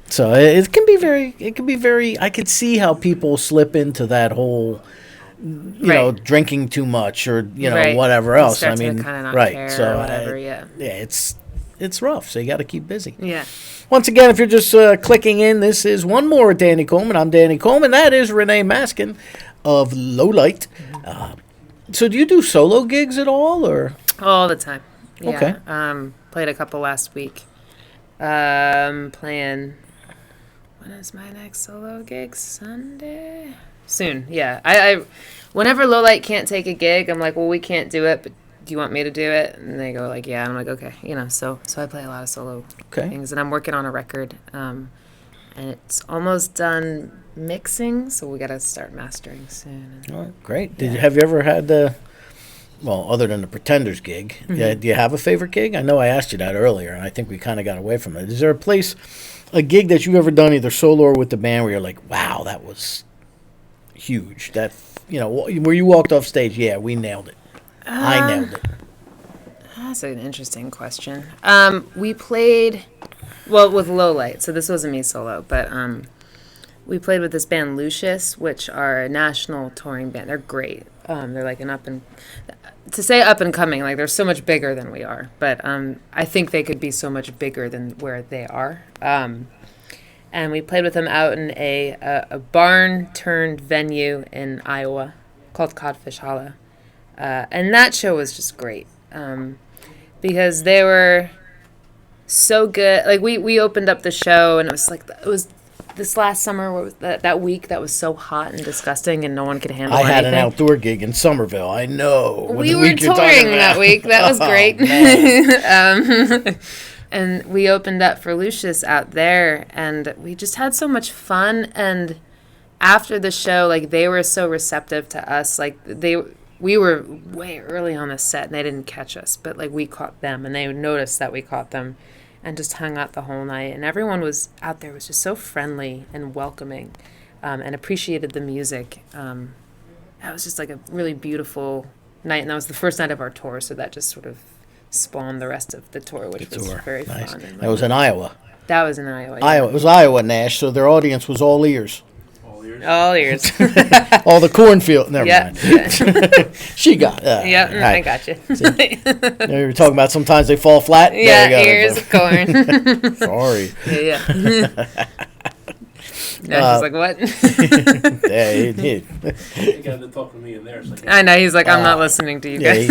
so it can be very. I could see how people slip into that whole, you know, drinking too much or whatever else. I mean, care or whatever. It's rough, so you got to keep busy. Yeah. Once again, if you're just clicking in, this is OneMore with Danny Coleman. I'm Danny Coleman. That is Renee Maskin of Lowlight. So do you do solo gigs at all, or? All the time. Yeah. Okay. Played a couple last week. Playing, When is my next solo gig? Sunday? Soon, yeah. I whenever Lowlight can't take a gig, I'm like, well, we can't do it, but do you want me to do it? And they go like, yeah. I'm like, okay, so I play a lot of solo things, and I'm working on a record, and it's almost done mixing, so we got to start mastering soon. All right, great. Have you ever had other than the Pretenders gig, do you have a favorite gig? I know I asked you that earlier, and I think we kind of got away from it. Is there a gig that you've ever done, either solo or with the band, where you're like, wow, that was huge? That, where you walked off stage, yeah, we nailed it. I nailed it. That's an interesting question. We played, with Lowlight, so this wasn't me solo, but we played with this band Lucius, which are a national touring band. They're great. They're like up and coming, like they're so much bigger than we are. But I think they could be so much bigger than where they are. And we played with them out in a barn-turned venue in Iowa called Codfish Hollow. And that show was just great because they were so good. Like we opened up the show, and it was this last summer, that week that was so hot and disgusting, and no one could handle anything. I had an outdoor gig in Somerville. I know. We were touring that week. That was great. And we opened up for Lucius out there, and we just had so much fun. And after the show, like, they were so receptive to us. Like, we were way early on the set, and they didn't catch us, but like we caught them, and they noticed that we caught them. And just hung out the whole night. And everyone was out there was just so friendly and welcoming, and appreciated the music. That was just like a really beautiful night. And that was the first night of our tour, so that just sort of spawned the rest of the tour, which was very nice. fun. And that was in Iowa. That was in Iowa. Yeah. Iowa. It was Iowa, Nash, so their audience was all ears. All ears. All the cornfield. Never mind. Yeah. She got I got you. You were talking about sometimes they fall flat? Yeah, ears of corn. Sorry. Yeah. No, she's like, what? He got to talk to me in there. Like, I know. He's like, I'm not listening to you guys.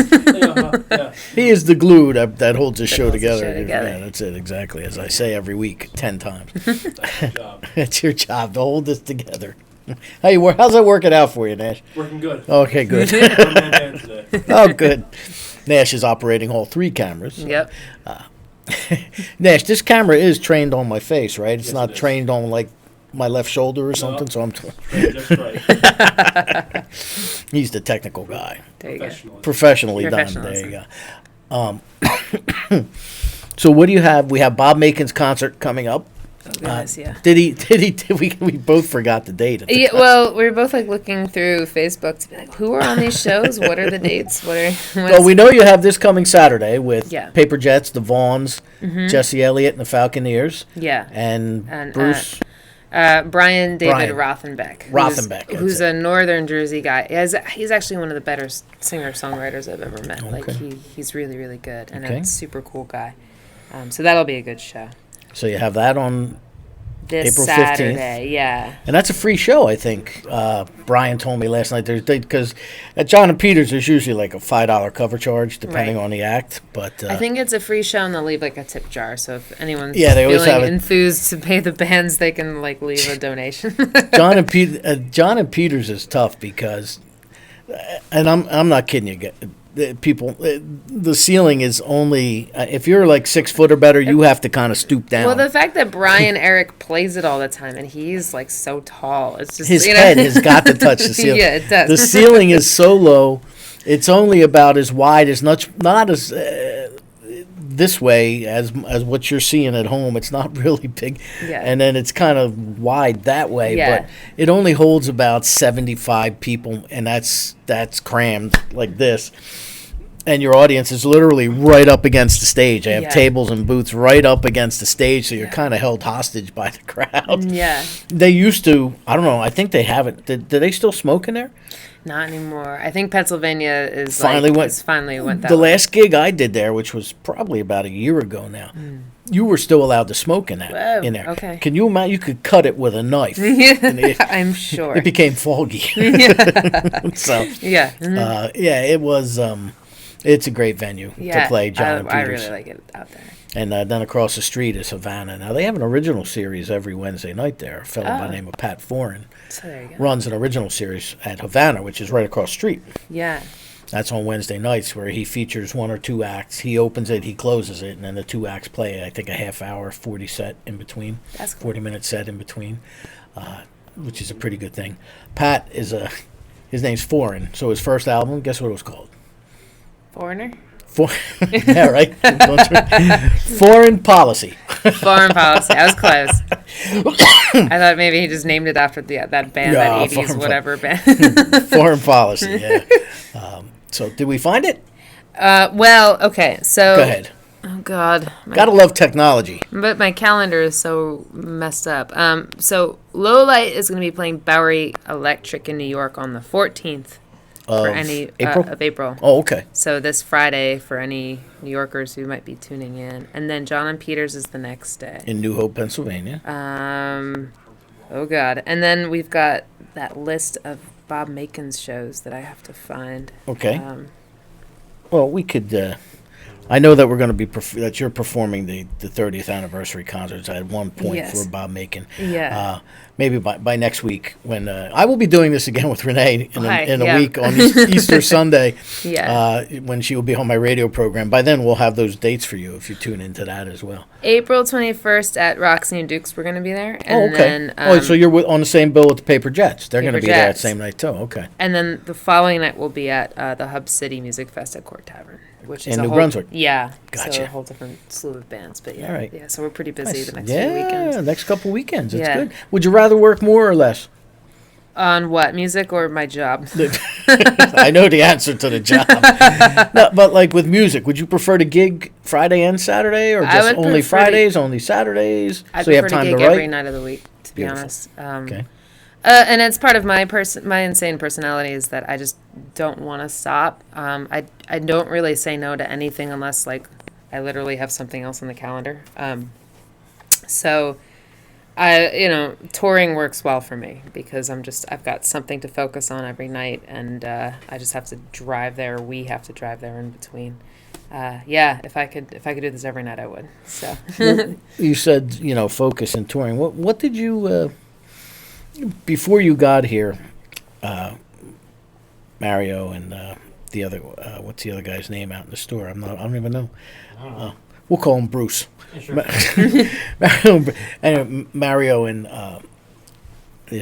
He is the glue that holds the show together. Yeah, that's it, exactly. As I say every week, 10 times. That's your job. It's your job to hold this together. How's that working out for you, Nash? Working good. Okay, good. Oh, good. Nash is operating all 3 cameras. So. Yep. Nash, this camera is trained on my face, right? It's Yes, not it is. trained on, like, my left shoulder or something, so I'm... Just right. He's the technical guy. There you go. Professionally done. There you go. So what do you have? We have Bob Macon's concert coming up. Oh, goodness, yeah. We both forgot the date. At the Yeah, time. well, we were both like looking through Facebook to be like, who are on these shows? What are the dates? Well, we know you have this coming Saturday with Yeah. Paper Jets, the Vaughns, Jesse Elliott, and the Falconeers. Yeah. And Bruce. Brian David Brian. Rothenbeck, who's a Northern Jersey guy. He's actually one of the better singer-songwriters I've ever met. Okay. Like he's really, really good and Okay. a super cool guy. So that'll be a good show. So you have that on This April 15th. Saturday, yeah. And that's a free show, I think. Brian told me last night. Because at John and Peters, there's usually like a $5 cover charge, depending Right. on the act. But I think it's a free show, and they'll leave like a tip jar. So if anyone's they always have feeling it. enthused to pay the bands, they can like leave a donation. John and Peters is tough because, and I'm not kidding you, people. The ceiling is only if you're like 6 foot or better, you have to kind of stoop down. Well, the fact that Brian Eric plays it all the time, and he's like so tall, it's just His head has got to touch the ceiling. Yeah, it does. The ceiling is so low; it's only about as wide as not as this way as what you're seeing at home. It's not really big, Yeah. and then it's kind of wide that way. Yeah. But it only holds about 75 people, and that's crammed like this. And your audience is literally right up against the stage. They have Yeah. tables and booths right up against the stage, so you're kind of held hostage by the crowd. Yeah, They used to. I don't know. I think they haven't. Do they still smoke in there? not anymore. I think Pennsylvania is Finally finally went that The way. last gig I did there, which was probably about a year ago now, you were still allowed to smoke in Whoa, in there. okay. Can you imagine? You could cut it with a knife. And it, I'm sure. it became foggy. So, Yeah. Mhm. it was. It's a great venue Yeah, to play John and I Peters. really like it out there. And then across the street is Havana. Now, they have an original series every Wednesday night there. A fellow by the name of Pat Foran So there you go. runs an original series at Havana, which is right across the street. Yeah. That's on Wednesday nights, where he features 1 or 2 acts. He opens it, he closes it, and then the 2 acts play, I think, a half hour, 40 set in between. That's cool. 40-minute set in between, which is a pretty good thing. Pat is his name's Foreign, so his first album, guess what it was called? Foreigner? Yeah, right? Foreign Policy. Foreign Policy. I was close. I thought maybe he just named it after that band, Yeah, that 80s Foreign whatever band. Foreign Policy, yeah. So did we find it? Well, okay, so... Go ahead. Oh, God. Gotta love technology. But my calendar is so messed up. So Lowlight is going to be playing Bowery Electric in New York on the 14th for any April? of April. Oh, okay. So this Friday for any New Yorkers who might be tuning in, and then John and Peters is the next day. In New Hope, Pennsylvania. Oh God! And then we've got that list of Bob Macon's shows that I have to find. Okay. Well, we could. I know that we're going to be that you're performing the 30th anniversary concerts at one point Yes. for Bob Macon. Yeah. Maybe by next week, when I will be doing this again with Renee in a yeah. week on Easter Sunday. Yeah. When she will be on my radio program. By then, we'll have those dates for you if you tune into that as well. April 21st at Roxy and Duke's, we're going to be there. And okay. Then, So you're on the same bill with the Paper Jets. They're going to Paper be there that Jets. same night too. Okay. And then the following night we'll be at the Hub City Music Fest at Court Tavern, which is In a New whole, Brunswick. Yeah. Gotcha. So a whole different slew of bands. But yeah. All right. Yeah. So we're pretty busy Nice. the next few weekends. Yeah, next couple weekends. It's Yeah. good. Would you rather work more or less? On what, music or my job? I know the answer to the job. No, but like with music, would you prefer to gig Friday and Saturday, or I just would only prefer to- Fridays, only Saturdays? I so you have prefer time to to gig every write. night of the week, to be Beautiful. honest. Okay. And it's part of my my insane personality is that I just don't want to stop. I don't really say no to anything unless like I literally have something else on the calendar. So touring works well for me because I've got something to focus on every night, and I just have to drive there. We have to drive there in between. If I could do this every night, I would. So You said focus and touring. What did you before you got here? Mario and the other what's the other guy's name out in the store? I don't even know. We'll call him Bruce. Yeah, sure. Mario and the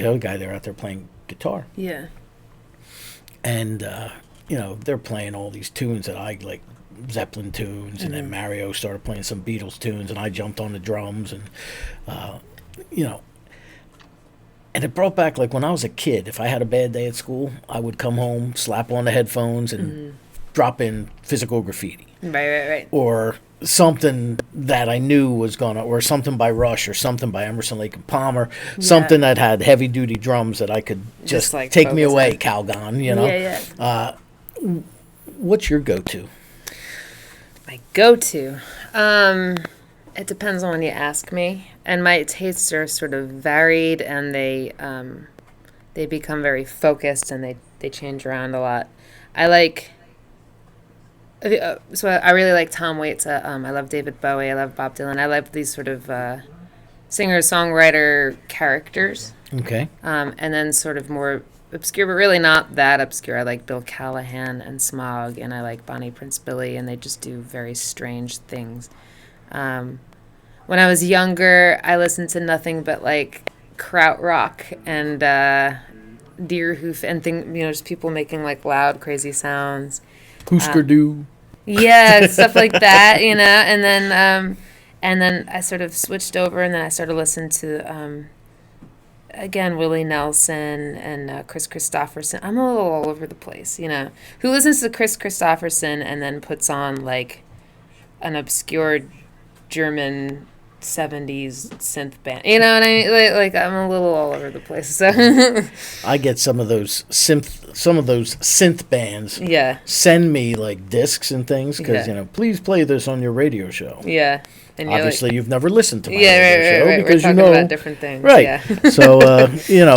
other guy, they're out there playing guitar. yeah, And, they're playing all these tunes that I like, Zeppelin tunes, and then Mario started playing some Beatles tunes, and I jumped on the drums, and, and it brought back, like, when I was a kid, if I had a bad day at school, I would come home, slap on the headphones, and drop in physical graffiti. right. Or something that I knew was or something by Rush, or something by Emerson, Lake and Palmer, something that had heavy duty drums that I could just like, take me focus away, on. Calgon, Yeah. What's your go-to? My go-to. It depends on when you ask me, and my tastes are sort of varied, and they become very focused, and they change around a lot. I like. So I really like Tom Waits. I love David Bowie. I love Bob Dylan. I love these sort of singer-songwriter characters. Okay. And then sort of more obscure, but really not that obscure. I like Bill Callahan and Smog, and I like Bonnie Prince Billy, and they just do very strange things. When I was younger, I listened to nothing but like krautrock and Deerhoof and just people making like loud, crazy sounds. Husker Du. Yeah, stuff like that, and then I sort of switched over, and then I started listening to again Willie Nelson and Chris Christopherson. I'm a little all over the place, Who listens to Chris Christopherson and then puts on like an obscure German 70s synth band? You know what I mean? Like I'm a little all over the place. So I get some of those synth bands. yeah, Send me like discs and things because Yeah. please play this on your radio show. yeah. And you're Obviously, you've never listened to my yeah, radio show right. because We're talking about different things. Right. Yeah. So,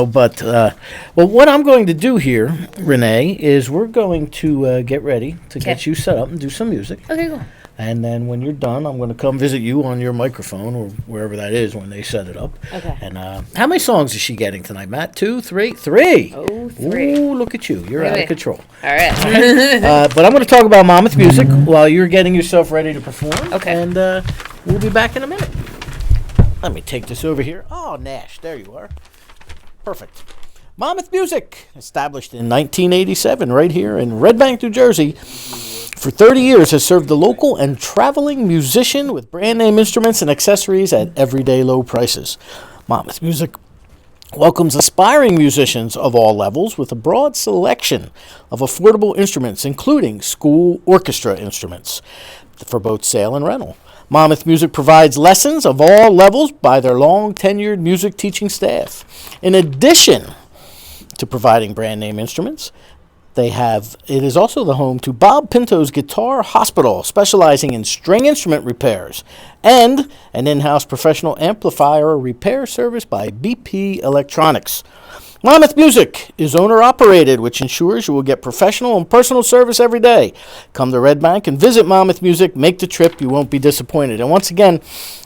but, well, what I'm going to do here, Renee, is we're going to get ready to get Okay. you set up and do some music. Okay, cool. And then when you're done, I'm going to come visit you on your microphone or wherever that is when they set it up. Okay. And how many songs is she getting tonight, Matt? 2, 3? 3. Oh, 3. Ooh, look at you. You're out of control. All right. But I'm going to talk about Monmouth music while you're getting yourself ready to perform. Okay. And we'll be back in a minute. Let me take this over here. Oh, Nash, there you are. Perfect. Monmouth Music, established in 1987 right here in Red Bank, New Jersey. For 30 years, has served the local and traveling musician with brand name instruments and accessories at everyday low prices. Monmouth Music welcomes aspiring musicians of all levels with a broad selection of affordable instruments, including school orchestra instruments for both sale and rental. Monmouth Music provides lessons of all levels by their long-tenured music teaching staff. In addition to providing brand name instruments, it is also the home to Bob Pinto's Guitar Hospital, specializing in string instrument repairs, and an in-house professional amplifier repair service by BP Electronics. Monmouth Music is owner-operated, which ensures you will get professional and personal service every day. Come to Red Bank and visit Monmouth Music. Make the trip. You won't be disappointed. And once again,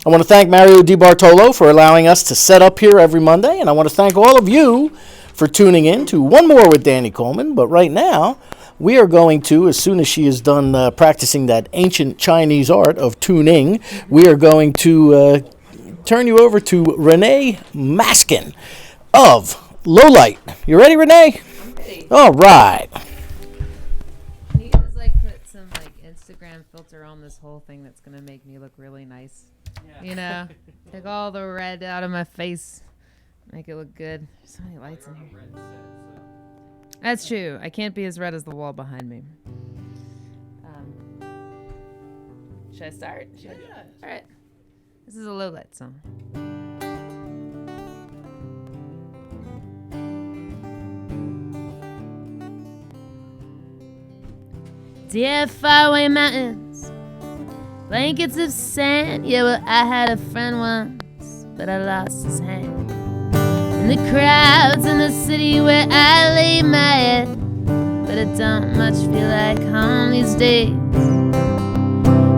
I want to thank Mario DiBartolo for allowing us to set up here every Monday, and I want to thank all of you for tuning in to One More with Danny Coleman. But right now, we are going to, as soon as she is done practicing that ancient Chinese art of tuning, we are going to turn you over to Renee Maskin of Lowlight. You ready, Renee? I'm ready. All right. Can you just put some Instagram filter on this whole thing that's gonna make me look really nice? Yeah. You know, take all the red out of my face, make it look good. There's so many lights in here. That's true. I can't be as red as the wall behind me. Should I start? Yeah. All right. This is a Lowlight song. Dear faraway mountains, blankets of sand. Yeah, well, I had a friend once, but I lost his hand. And the crowds in the city where I lay my head, but it don't much feel like home these days.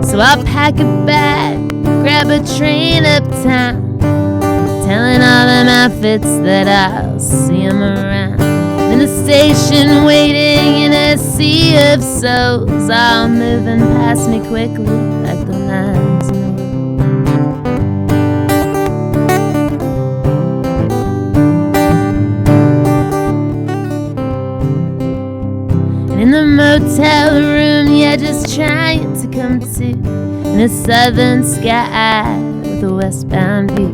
So I'll pack a bag, grab a train uptown, telling all them outfits that I'll see 'em around. In the station waiting in a sea of souls, all moving past me quickly like the lines in the road. And in the motel room, yeah, just trying to come to, in a southern sky with a westbound view.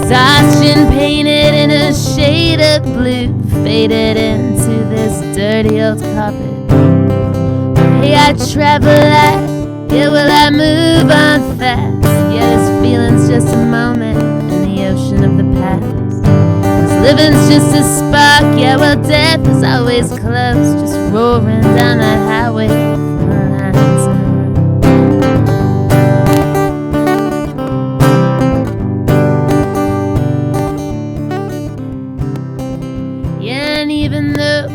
Exhaustion painted in a shade of blue, faded into this dirty old carpet. Hey, I travel light, yeah, well, I move on fast. Yeah, this feeling's just a moment in the ocean of the past. This living's just a spark, yeah, well, death is always close, just roaring down that highway for lines in the road. Even though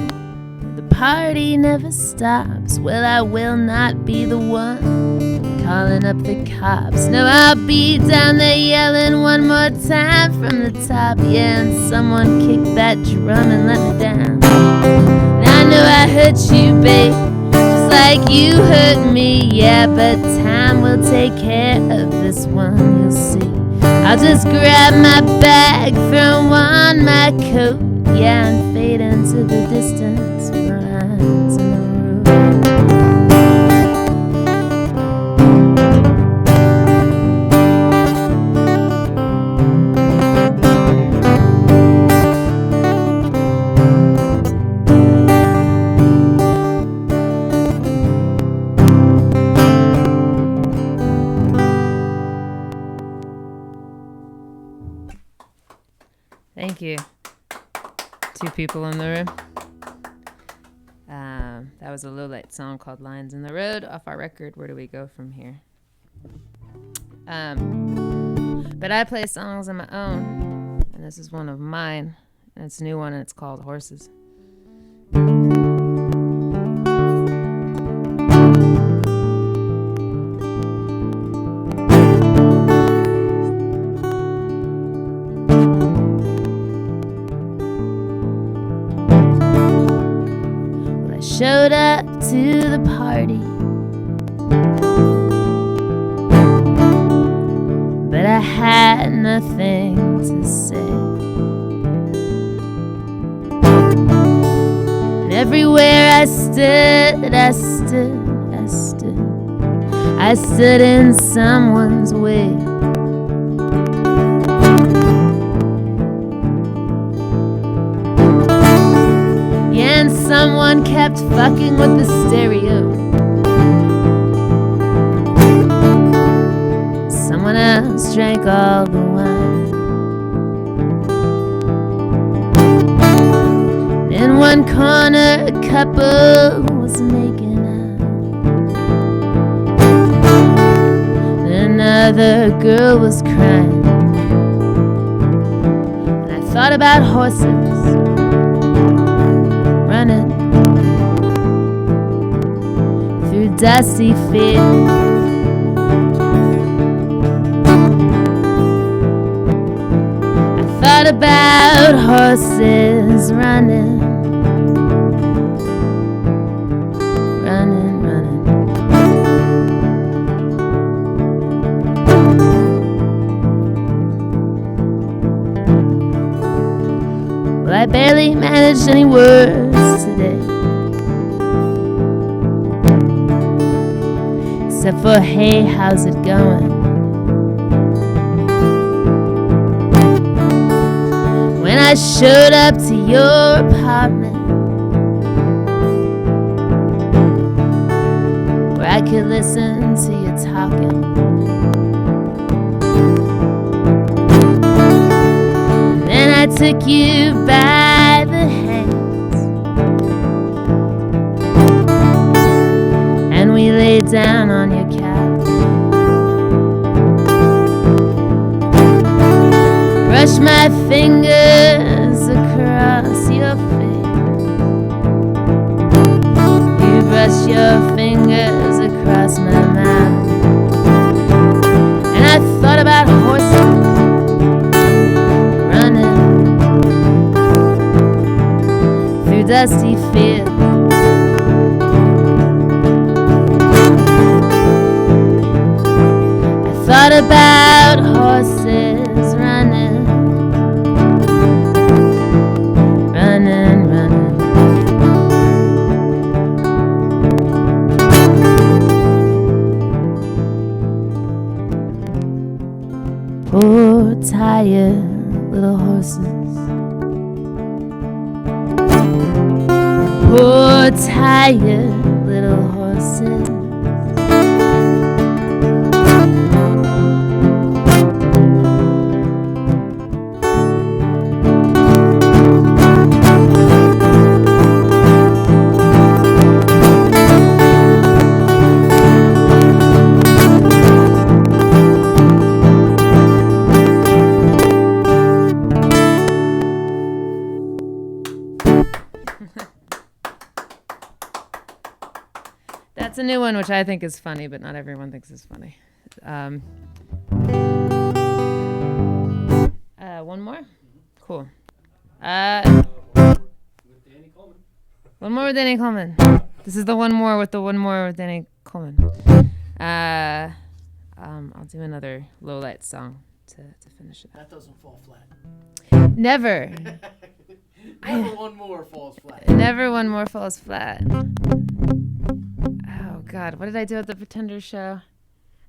the party never stops, well, I will not be the one calling up the cops. No, I'll be down there yelling one more time from the top. Yeah, and someone kick that drum and let me down. And I know I hurt you, babe, just like you hurt me. Yeah, but time will take care of this one, you'll see. I'll just grab my bag, throw on my coat, yeah, and fade into the distance with my eyes in the Thank you. 2 people in the room. That was a Lowlight song called Lines in the Road off our record. Where do we go from here? But I play songs on my own, and this is one of mine. And it's a new one, and it's called Horses. showed up to the party, but I had nothing to say. And everywhere I stood, I stood in someone's way. Yeah, and someone kept fucking with the stereo. Someone else drank all the wine. And in one corner, a couple was making out. Another girl was crying. And I thought about horses running through dusty fields. I thought about horses running. Well, I barely managed any words today, except for, hey, how's it going? When I showed up to your apartment, where I could listen to you talking. I took you by the hands and we laid down on your couch. Brushed my fingers across your face. You brushed your fingers across my mouth. And I thought about horses dusty field. I thought about horses running, running, running. Poor tired little horses. Poor tired little horses. That's a new one, which I think is funny, but not everyone thinks is funny. One more? Cool. One more with Danny Coleman. This is the one more with Danny Coleman. I'll do another Lowlight song to finish it. That doesn't fall flat. Never. Never one more falls flat. Never one more falls flat. Oh, God. What did I do at the Pretenders show?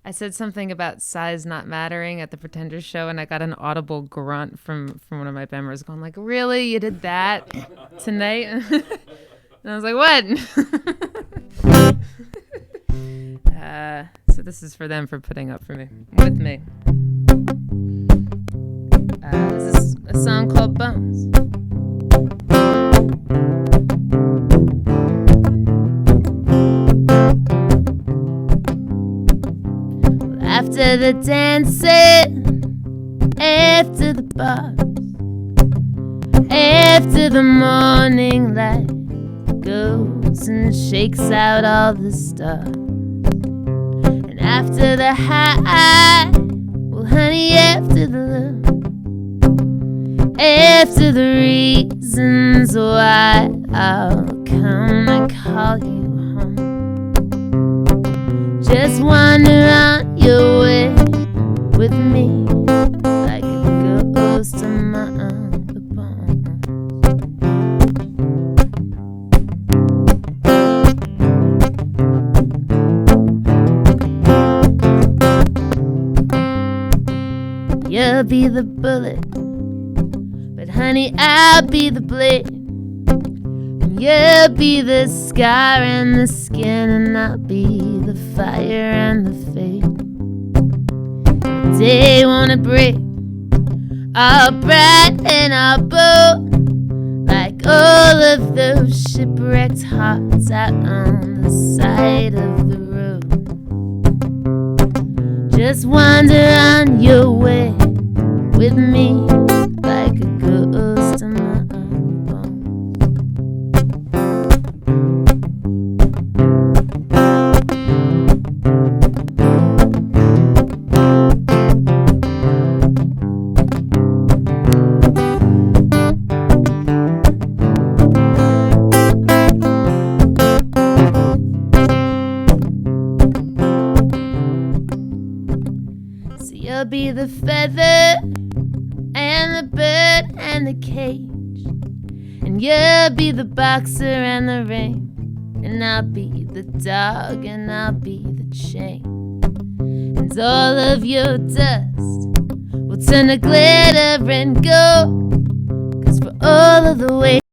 I said something about size not mattering at the Pretenders show, and I got an audible grunt from one of my members going like, really? You did that tonight? And I was like, what? So this is for them for putting up with me. This is a song called Bones. After the dancing, after the bars, after the morning light goes and shakes out all the stars, and after the high, well honey, after the love, after the reasons why I'll come and call you home. Just wander on your way with me like a ghost among the bones. You'll be the bullet, but honey, I'll be the blade. And you'll be the scar and the skin, and I'll be the fire and the fate. The day wanna break, all bright and all bold, like all of those shipwrecked hearts out on the side of the road. Just wander on your way with me like a ghost in my own bones. So you'll be the feather and the bird and the cage, and you'll be the boxer and the ring, and I'll be the dog and I'll be the chain, and all of your dust will turn to glitter and gold, 'cause for all of the weight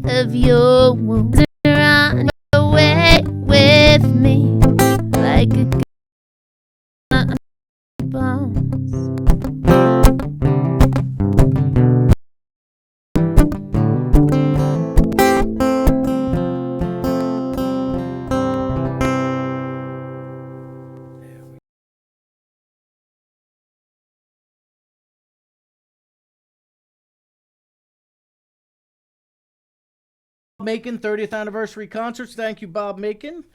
of your wounds, you're on your way with me like a bones. Macon 30th anniversary concerts. Thank you, Bob Macon.